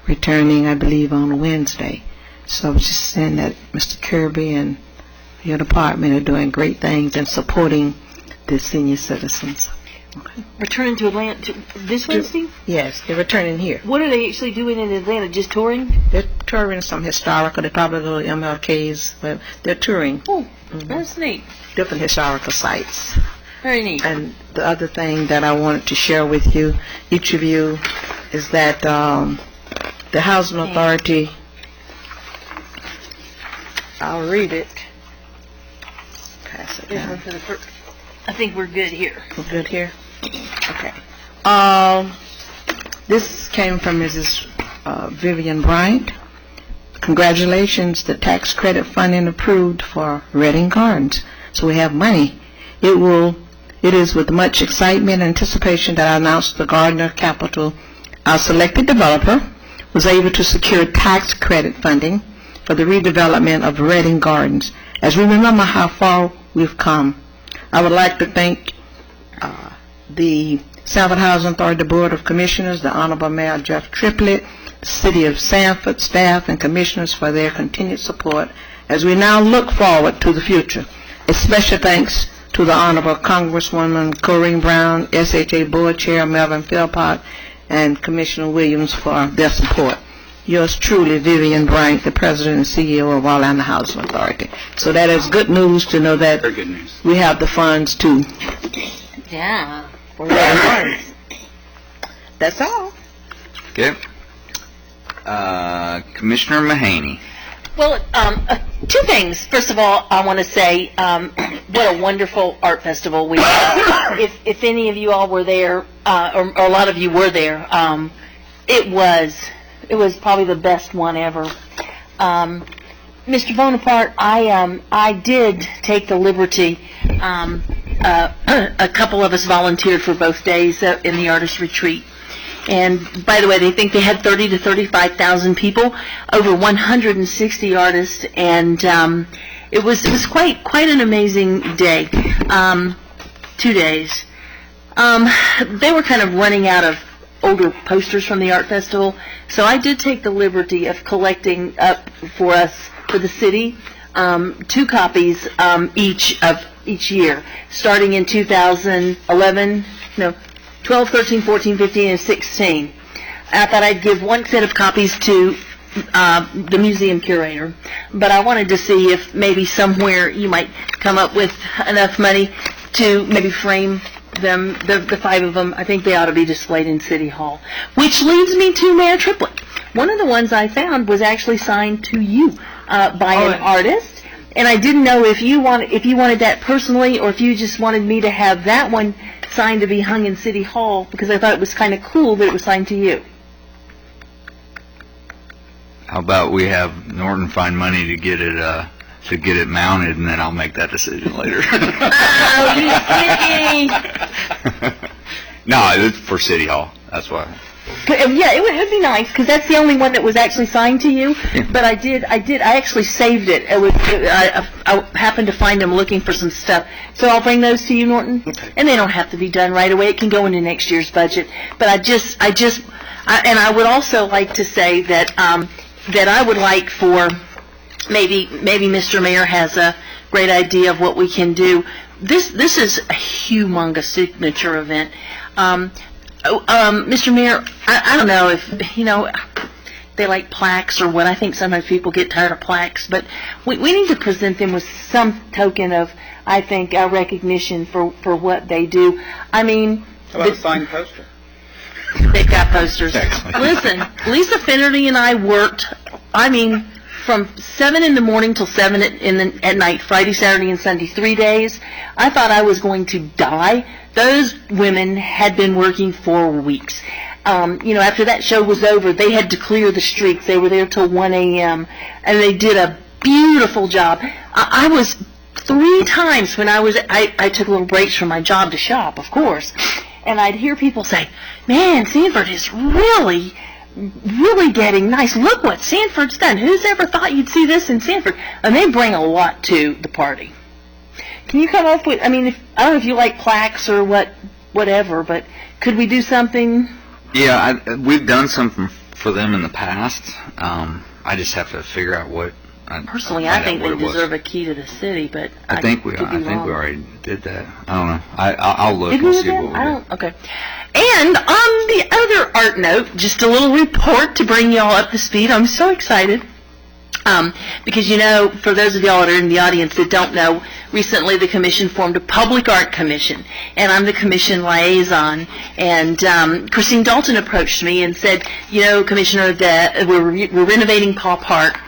returning, I believe, on Wednesday. So I was just saying that Mr. Kirby and your department are doing great things and supporting the senior citizens. Okay. Returning to Atlanta this Wednesday? Yes, they're returning here. What are they actually doing in Atlanta? Just touring? They're touring some historical. They probably go to MLK's. But they're touring. Oh, that's neat. Different historical sites. Very neat. And the other thing that I wanted to share with you, each of you, is that the Housing Authority, I'll read it. Pass it down. I think we're good here. We're good here? Okay. This came from Mrs. Vivian Bryant. Congratulations, the tax credit funding approved for Reading Gardens. So we have money. It is with much excitement and anticipation that I announced the Gardner Capital, our selected developer, was able to secure tax credit funding for the redevelopment of Reading Gardens. As we remember how far we've come, I would like to thank the Sanford Housing Authority Board of Commissioners, the Honorable Mayor Jeff Triplett, the City of Sanford staff and commissioners for their continued support as we now look forward to the future. A special thanks to the Honorable Congresswoman Corrine Brown, SHA Board Chair Melvin Philpott, and Commissioner Williams for their support. Yours truly, Vivian Bryant, the President and CEO of Orlando Housing Authority. So that is good news to know that Very good news. we have the funds too. Yeah. For Reading. That's all. Okay. Commissioner Mahaney. Well, two things. First of all, I want to say what a wonderful art festival we had. If any of you all were there, or a lot of you were there, it was probably the best one ever. Mr. Bonaparte, I did take the liberty. A couple of us volunteered for both days in the artist retreat. And by the way, they think they had 30 to 35,000 people, over 160 artists, and it was quite an amazing day. 2 days. They were kind of running out of older posters from the art festival, so I did take the liberty of collecting up for us, for the city, 2 copies each year, starting in 2011, 12, 13, 14, 15, and 16. I thought I'd give one set of copies to the museum curator, but I wanted to see if maybe somewhere you might come up with enough money to maybe frame them, the 5 of them. I think they ought to be displayed in City Hall. Which leads me to Mayor Triplett. One of the ones I found was actually signed to you by an artist, and I didn't know if you wanted that personally, or if you just wanted me to have that one signed to be hung in City Hall, because I thought it was kind of cool that it was signed to you. How about we have Norton find money to get it mounted, and then I'll make that decision later. Oh, you sticky! No, it's for City Hall. That's why. Yeah, it would be nice, because that's the only one that was actually signed to you. Yeah. But I actually saved it. I happened to find them looking for some stuff. So I'll bring those to you, Norton. Okay. And they don't have to be done right away. It can go into next year's budget. But and I would also like to say that that I would like for maybe Mr. Mayor has a great idea of what we can do. This is a humongous signature event. Mr. Mayor, I don't know if, they like plaques or what. I think sometimes people get tired of plaques, but we need to present them with some token of, I think, recognition for what they do. I mean... How about a signed poster? They've got posters. Listen, Lisa Finnerty and I worked, from 7 in the morning till 7 at night, Friday, Saturday, and Sunday, 3 days. I thought I was going to die. Those women had been working for weeks. After that show was over, they had to clear the streets. They were there till 1 a.m., and they did a beautiful job. I was 3 times when I took little breaks from my job to shop, of course, and I'd hear people say, man, Sanford is really getting nice. Look what Sanford's done. Who's ever thought you'd see this in Sanford? And they bring a lot to the party. Can you come up with, I don't know if you like plaques or whatever, but could we do something? Yeah, we've done something for them in the past. I just have to figure out what. Personally, I think they deserve a key to the city, but I think we already did that. I don't know. I'll look and see what we do. Okay. And on the other art note, just a little report to bring y'all up to speed. I'm so excited. Because, for those of y'all that are in the audience that don't know, recently the commission formed a public art commission, and I'm the commission liaison. And Christine Dalton approached me and said, Commissioner, we're renovating Paw Park,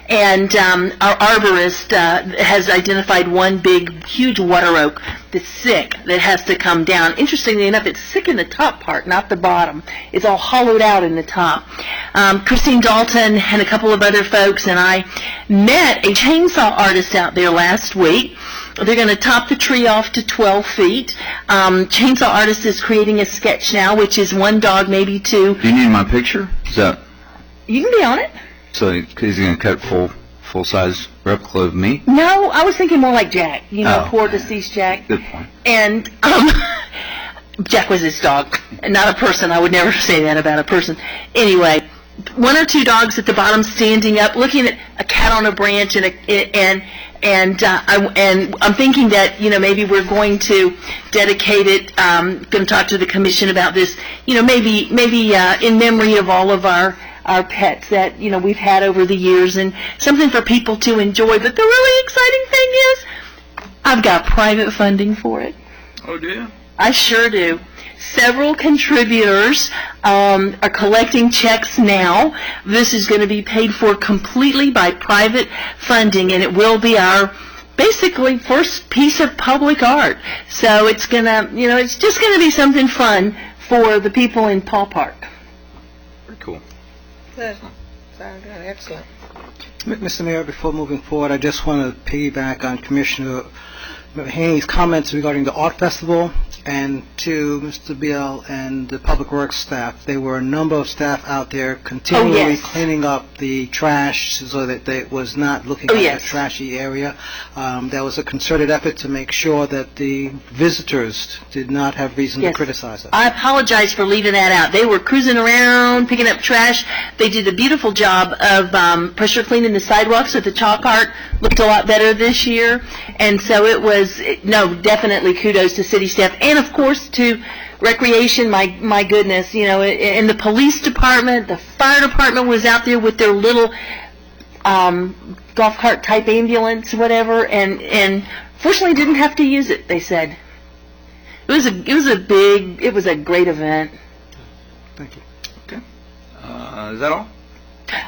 and our arborist has identified one big, huge water oak that's sick that has to come down. Interestingly enough, it's sick in the top part, not the bottom. It's all hollowed out in the top. Christine Dalton and a couple of other folks and I met a chainsaw artist out there last week. They're going to top the tree off to 12 feet. Chainsaw artist is creating a sketch now, which is one dog, maybe two. Do you need my picture? Is that You can be on it. so? He's going to cut full size replica of me? No, I was thinking more like Jack. You know, Oh. poor deceased Jack. Good point. And Jack was his dog, and not a person. I would never say that about a person. Anyway, one or two dogs at the bottom standing up, looking at a cat on a branch, and I'm thinking that maybe we're going to dedicate it. Going to talk to the commission about this. Maybe in memory of all of our pets that we've had over the years, and something for people to enjoy. But the really exciting thing is, I've got private funding for it. Oh, do you? I sure do. Several contributors are collecting checks now. This is going to be paid for completely by private funding, and it will be our basically first piece of public art. So it's gonna, it's just going to be something fun for the people in Paul Park. Very cool. Good. Sounds good. Excellent. Mr. Mayor, before moving forward, I just want to piggyback on Commissioner Haney's comments regarding the art festival, and to Mr. Biel and the Public Works staff. There were a number of staff out there continually cleaning up the trash so that it was not looking like a trashy area. There was a concerted effort to make sure that the visitors did not have reason to criticize us. I apologize for leaving that out. They were cruising around, picking up trash. They did a beautiful job of pressure cleaning the sidewalks with the chalk art. Looked a lot better this year. And so it was, definitely kudos to city staff. And, of course, to recreation, my goodness, and the police department, the fire department was out there with their little golf cart type ambulance, whatever, and fortunately didn't have to use it, they said. It was a great event. Thank you. Okay. Is that all?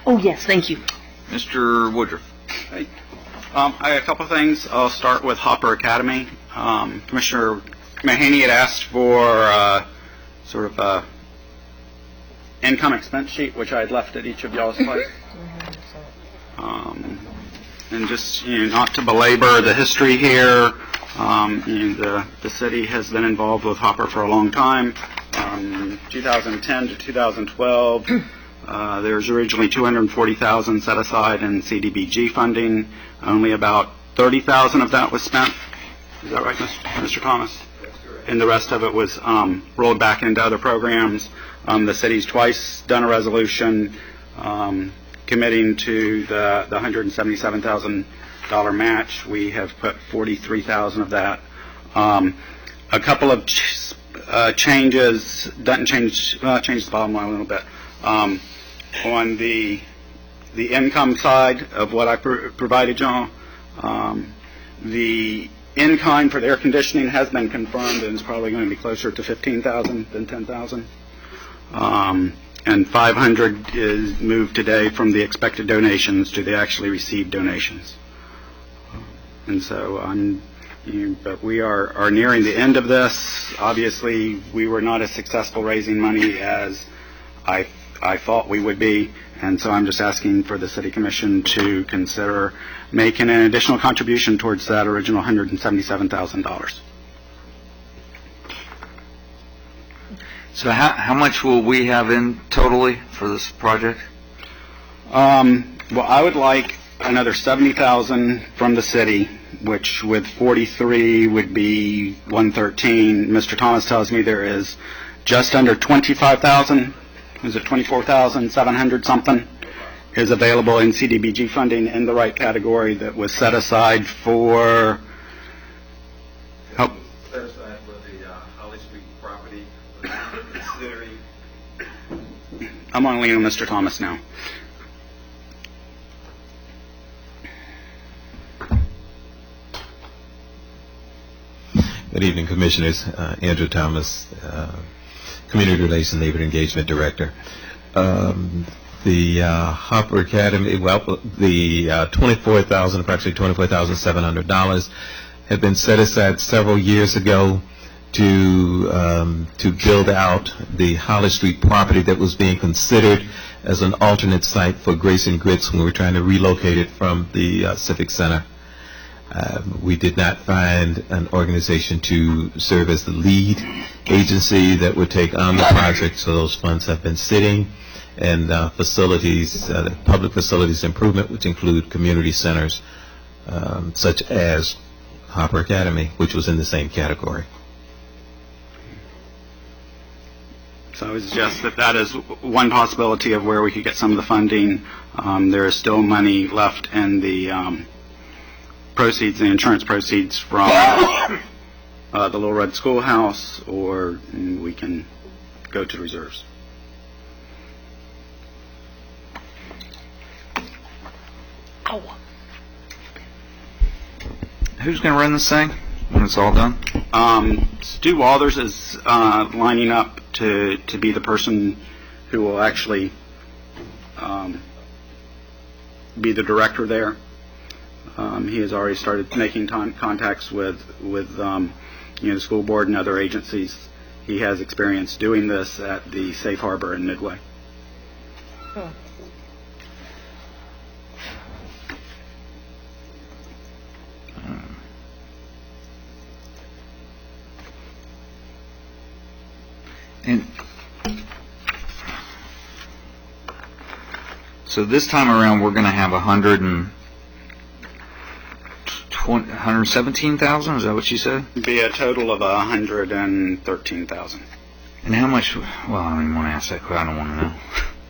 Oh, yes, thank you. Mr. Woodruff. Hey. I have a couple of things. I'll start with Hopper Academy. Commissioner Mahaney had asked for sort of a income expense sheet, which I had left at each of y'all's place. And just not to belabor the history here, the city has been involved with Hopper for a long time. 2010 to 2012, there was originally $240,000 set aside in CDBG funding. Only about $30,000 of that was spent. Is that right, Mr. Thomas? That's correct. And the rest of it was rolled back into other programs. The city's twice done a resolution committing to the $177,000 match. We have put $43,000 of that. A couple of changes, doesn't change the bottom line a little bit. On the income side of what I provided y'all, the in-kind for the air conditioning has been confirmed, and it's probably going to be closer to $15,000 than $10,000. And $500 is moved today from the expected donations to the actually received donations. And so but we are nearing the end of this. Obviously, we were not as successful raising money as I thought we would be, and so I'm just asking for the City Commission to consider making an additional contribution towards that original $177,000. So how much will we have in totally for this project? Well, I would like another $70,000 from the city, which with 43 would be 113. Mr. Thomas tells me there is just under 25,000. Is it 24,700 something is available in CDBG funding in the right category that was set aside for help. Set aside for the Holly Street property, considering. I'm on leaning on Mr. Thomas now. Good evening, Commissioners. Andrew Thomas, Community Relations Neighbor Engagement Director. The Hopper Academy, well, the approximately $24,700 had been set aside several years ago to build out the Holly Street property that was being considered as an alternate site for Grace and Grits when we were trying to relocate it from the Civic Center. We did not find an organization to serve as the lead agency that would take on the project, so those funds have been sitting. And facilities, public facilities improvement, which include community centers, such as Hopper Academy, which was in the same category. So I would suggest that that is one possibility of where we could get some of the funding. There is still money left in the proceeds, the insurance proceeds from the Little Red Schoolhouse, or we can go to reserves. Who's going to run this thing when it's all done? Stu Walters is lining up to be the person who will actually be the director there. He has already started making contacts with the school board and other agencies. He has experience doing this at the Safe Harbor in Midway. Huh. And so this time around, we're going to have 117,000. Is that what you said? Be a total of 113,000. And how much? Well, I don't even want to ask that question. I don't want to know.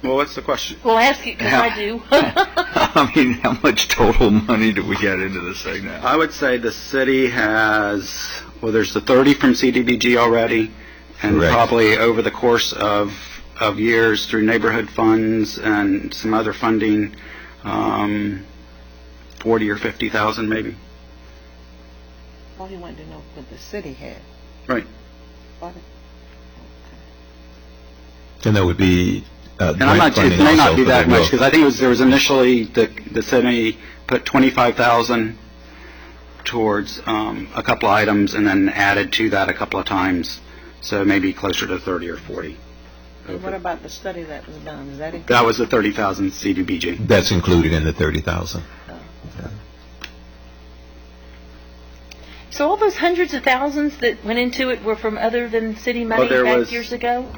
Well, what's the question? Well, ask it because I do. I mean, how much total money do we get into this thing now? I would say the city has, well, there's the 30 from CDBG already, and Correct. Probably over the course of years through neighborhood funds and some other funding, 40 or 50,000 maybe. All he wanted to know what the city had. Right. And that would be And I'm not, it may not be that much, because I think there was initially, the city put 25,000 towards a couple of items and then added to that a couple of times, so maybe closer to 30 or 40. And what about the study that was done? Is that included? That was the 30,000 CDBG. That's included in the 30,000. So all those hundreds of thousands that went into it were from other than city money back years ago?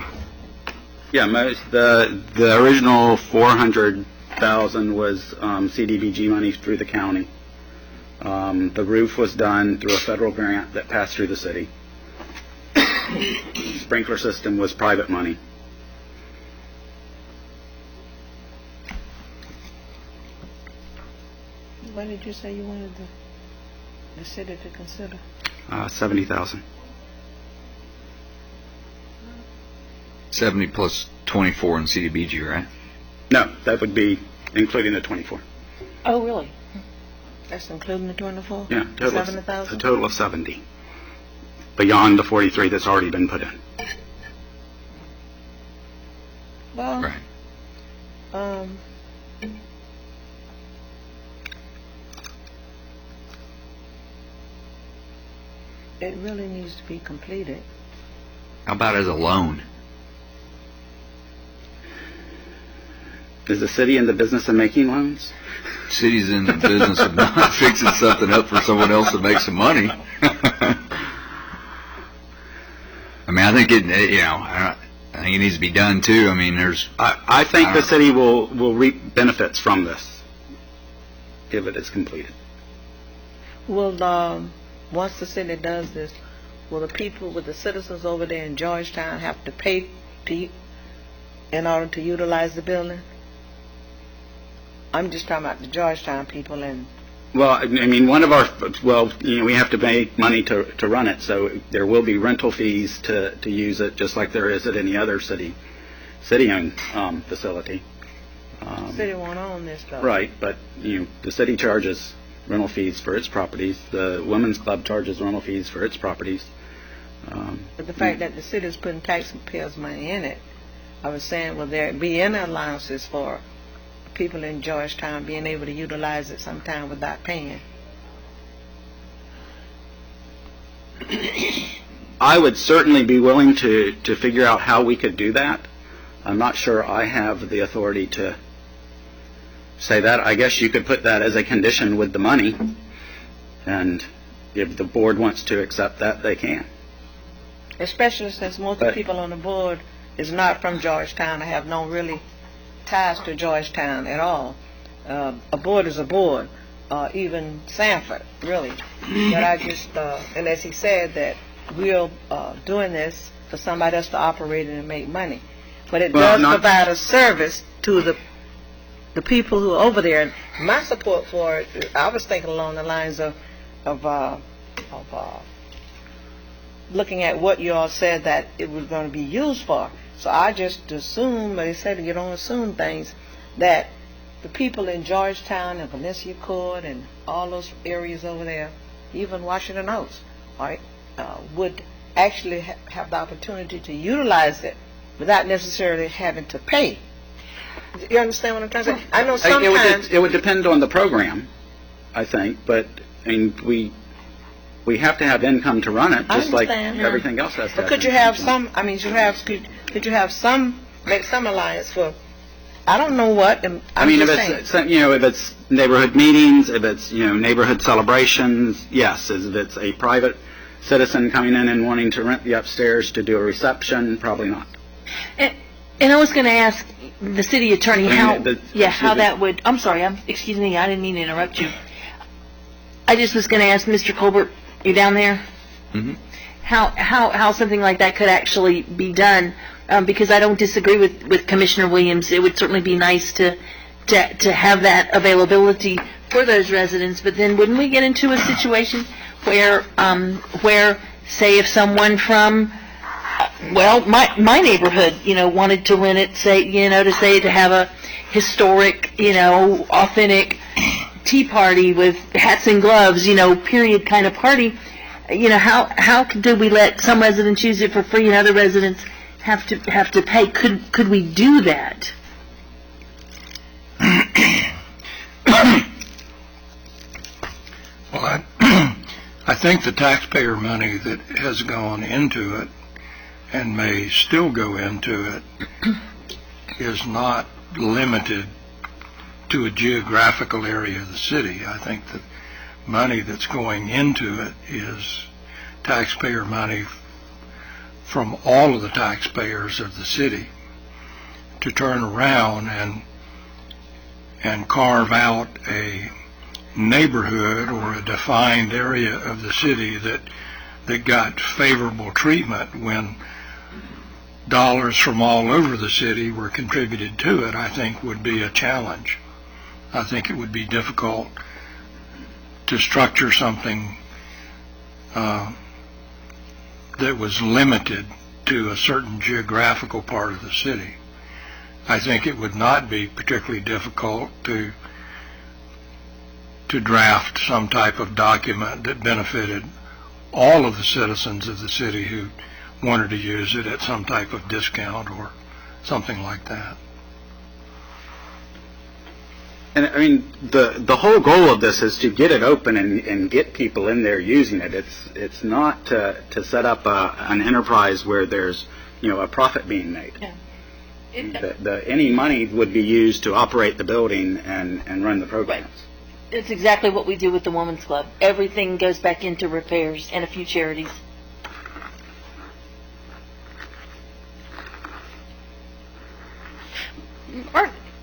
Yeah, the original 400,000 was CDBG money through the county. The roof was done through a federal grant that passed through the city. Sprinkler system was private money. What did you say you wanted the city to consider? 70,000. 70 plus 24 in CDBG, right? No, that would be including the 24. Oh, really? That's including the 24? Yeah, a 70,000? total of 70. Beyond the 43 that's already been put in. Well, right. It really needs to be completed. How about as a loan? Is the city in the business of making loans? City's in the business of not fixing something up for someone else to make some money. I mean, I think I think it needs to be done too. I mean, I think the city will reap benefits from this if it is completed. Will, once the city does this, will the citizens over there in Georgetown have to pay in order to utilize the building? I'm just talking about the Georgetown people and... Well, I mean, we have to pay money to run it, so there will be rental fees to use it, just like there is at any other city-owned facility. The city won't own this, though. Right, but, the city charges rental fees for its properties. The Women's Club charges rental fees for its properties. But the fact that the city is putting taxpayers' money in it, I was saying, will there be any allowances for people in Georgetown being able to utilize it sometime without paying? I would certainly be willing to figure out how we could do that. I'm not sure I have the authority to say that. I guess you could put that as a condition with the money, and if the board wants to accept that, they can. Especially since most of the people on the board is not from Georgetown. I have no really ties to Georgetown at all. A board is a board, even Sanford, really. But I just, and as he said, that we're doing this for somebody else to operate it and make money. But it does provide a service to the people who are over there. And my support for it, I was thinking along the lines of looking at what you all said that it was going to be used for. So I just assumed, they said you don't assume things, that the people in Georgetown and Valencia Court and all those areas over there, even Washington Oaks, right, would actually have the opportunity to utilize it without necessarily having to pay. You understand what I'm trying to say? I know sometimes it would depend on the program, I think, but I mean, we have to have income to run it, just like everything else has to. But could you have some? I mean, could you have some, make some alliance for? I don't know what. I mean, if it's neighborhood meetings, if it's neighborhood celebrations, yes. If it's a private citizen coming in and wanting to rent the upstairs to do a reception, probably not. And I was going to ask the city attorney how that would. I'm sorry. Excuse me. I didn't mean to interrupt you. I just was going to ask Mr. Colbert. You down there? Mm-hmm. How something like that could actually be done? Because I don't disagree with Commissioner Williams. It would certainly be nice to have that availability for those residents. But then wouldn't we get into a situation where say if someone from my neighborhood wanted to rent it, to have a historic authentic tea party with hats and gloves, period kind of party, how do we let some residents use it for free and other residents have to pay? Could we do that? Well, I think the taxpayer money that has gone into it and may still go into it is not limited to a geographical area of the city. I think the money that's going into it is taxpayer money from all of the taxpayers of the city to turn around and carve out a neighborhood or a defined area of the city that got favorable treatment when dollars from all over the city were contributed to it. I think would be a challenge. I think it would be difficult to structure something that was limited to a certain geographical part of the city. I think it would not be particularly difficult to draft some type of document that benefited all of the citizens of the city who wanted to use it at some type of discount or something like that. And I mean, the whole goal of this is to get it open and get people in there using it. It's not to set up an enterprise where there's a profit being made. Yeah. Any money would be used to operate the building and run the programs. Right. It's exactly what we do with the Women's Club. Everything goes back into repairs and a few charities.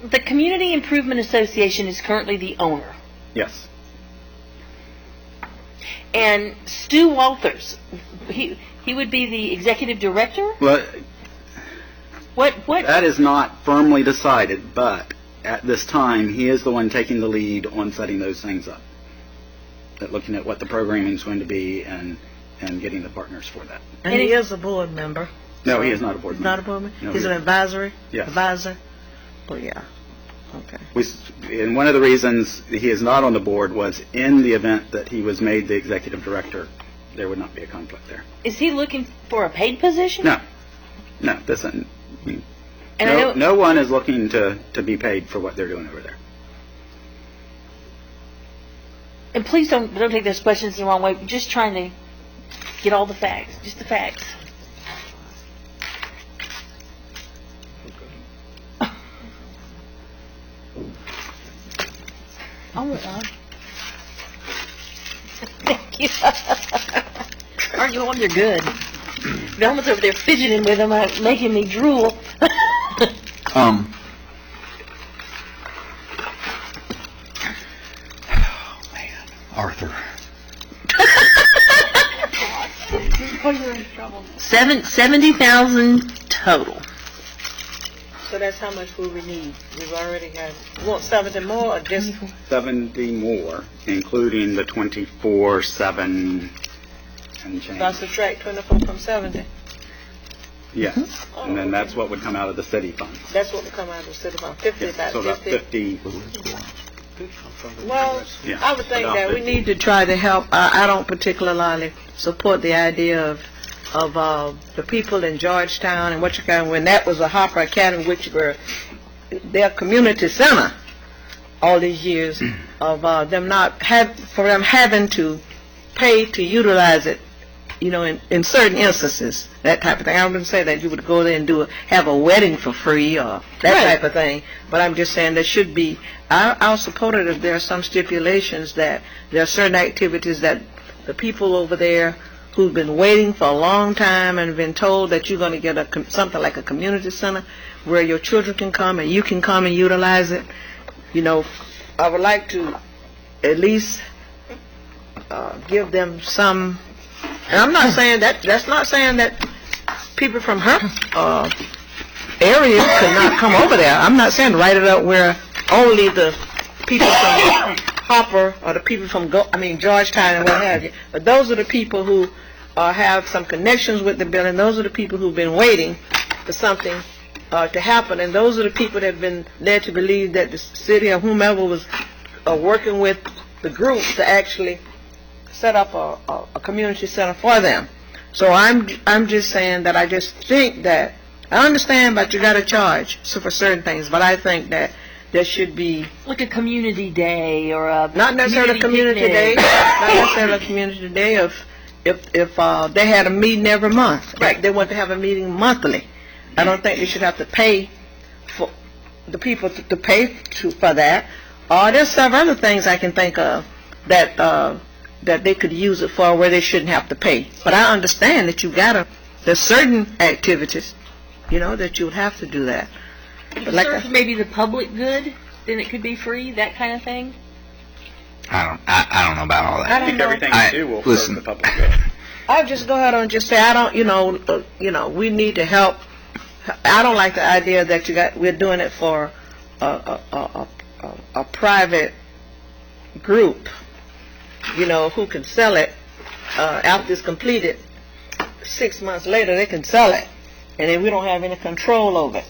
The Community Improvement Association is currently the owner. Yes. And Stu Walters, he would be the executive director? Well, what? That is not firmly decided, but at this time, he is the one taking the lead on setting those things up. Looking at what the programming is going to be and getting the partners for that. And he is a board member. No, he is not a board member. He's not a board member? No, he's an advisory? Yes. Advisor? Oh, yeah. Okay. And one of the reasons he is not on the board was in the event that he was made the executive director, there would not be a conflict there. Is he looking for a paid position? No. No, this isn't. No one is looking to be paid for what they're doing over there. And please don't take those questions the wrong way. Just trying to Get all the facts, just the facts. I want one. Thank you. Aren't you on? They're good. Velma's over there fidgeting with them, making me drool. Oh, man, Arthur. You're in trouble. 70,000 total. So that's how much food we need. We've already got, you want 70 more or just? 70 more, including the 24/7 and change. So I subtract 24 from 70. Yes, and then that's what would come out of the city funds. That's what would come out of the city fund, 50, about So about 50. 50. Well, Yeah, I would think about that we 50. need to try to help. I don't particularly support the idea of the people in Georgetown and when that was a Hopper Academy, which were their community center all these years, of them having to pay to utilize it, in certain instances, that type of thing. I wouldn't say that you would go there and have a wedding for free or that type of thing, but I'm just saying there should be. I'll support it if there are some stipulations that there are certain activities that the people over there who've been waiting for a long time and been told that you're going to get something like a community center where your children can come and you can come and utilize it. I would like to at least give them some. And I'm not saying that's not saying that people from her area could not come over there. I'm not saying write it up where only the people from Hopper or the people from Georgetown and what have you. But those are the people who have some connections with the building. Those are the people who've been waiting for something to happen. And those are the people that have been led to believe that the city or whomever was working with the group to actually set up a community center for them. So I'm just saying that I just think that I understand, but you got to charge for certain things. But I think that there should be like a community day or not necessarily a community day, not necessarily a community day. If they had a meeting every month, right? They want to have a meeting monthly. I don't think they should have to pay for the people to pay for that. There's several other things I can think of that they could use it for where they shouldn't have to pay. But I understand that there's certain activities, that you would have to do that. If it serves maybe the public good, then it could be free, that kind of thing. I don't know about all that. I think everything you do will serve the public good. I'll just go ahead and just say we need to help. I don't like the idea that we're doing it for a private group, who can sell it after it's completed. 6 months later, they can sell it, and then we don't have any control over it.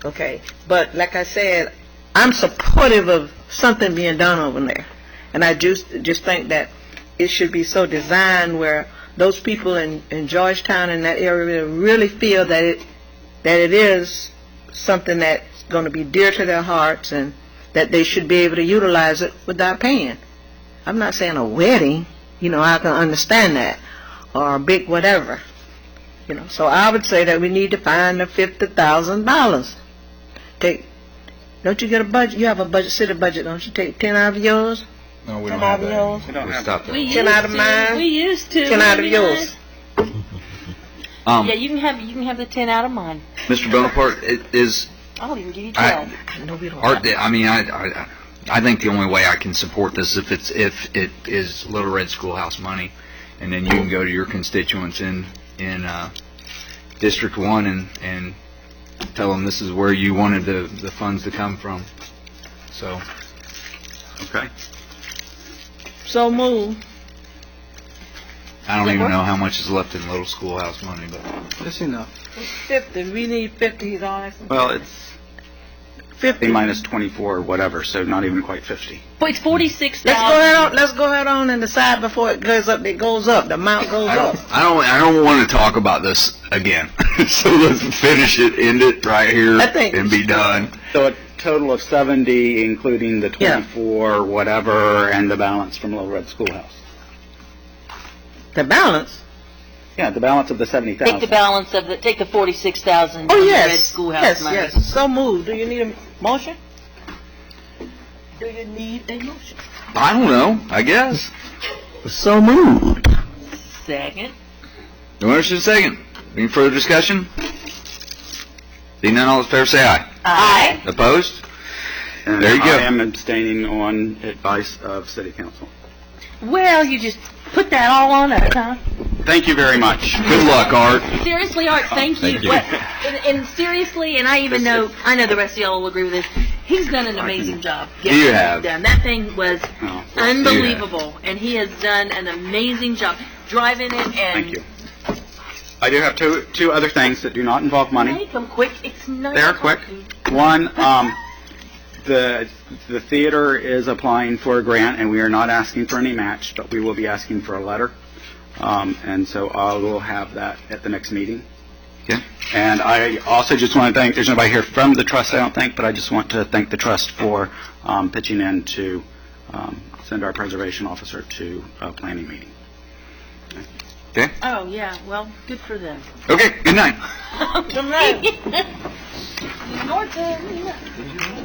Okay, but like I said, I'm supportive of something being done over there, and I just think that it should be so designed where those people in Georgetown and that area really feel that it is something that's going to be dear to their hearts and that they should be able to utilize it without paying. I'm not saying a wedding, I can understand that, or a big whatever, So I would say that we need to find the $50,000. Don't you get a budget? You have a budget, city budget, don't you? Take 10 out of yours? No, we 10 don't out have of that. yours? We don't have that. 10 out of mine? We used to. 10 out of yours? Yeah, you can have the 10 out of mine. Mr. Bonaparte, I'll even give you 12. I think the only way I can support this if it is Little Red Schoolhouse money, and then you can go to your constituents in District 1 and tell them this is where you wanted the funds to come from. So. Okay. So move. I don't even know how much is left in Little Schoolhouse money, but. That's enough. 50. We need 50. He's all asking. Well, it's 50 minus 24 or whatever, so not even quite 50. But it's 46,000. Let's go ahead on and decide before it goes up. It goes up. The amount goes up. I don't want to talk about this again. So let's finish it, end it right here, and be done. So a total of 70, including the 24, whatever, and the balance from Little Red Schoolhouse. The balance? Yeah, the balance of the 70,000. Take the balance of take the 46,000 Oh, from the yes. red schoolhouse Yes, money. yes. So moved. Do you need a motion? Do you need a motion? I don't know, I guess. So moved. Second. No motion second. Any further discussion? Seeing none, all in favor say aye. Aye. Opposed? And There you go. I am abstaining on advice of City Council. Well, you just put that all on us, huh? Thank you very much. Good luck, Art. Seriously, Art, thank you. Thank you. What- and seriously, and I even know, I know the rest of y'all will agree with this, he's done an amazing job. getting You it have. Done. That thing was Oh, unbelievable, and he has done an amazing job driving it and... Thank you. I do have two other things that do not involve money. Make them quick. It's not... They're quick. One, the theater is applying for a grant, and we are not asking for any match, but we will be asking for a letter. And so I will have that at the next meeting. Okay. And I also just want to thank, there's nobody here from the trust, I don't think, but I just want to thank the trust for pitching in to send our preservation officer to a planning meeting. Okay. Oh, yeah. Well, good for them. Okay, good night. Good night. Norton.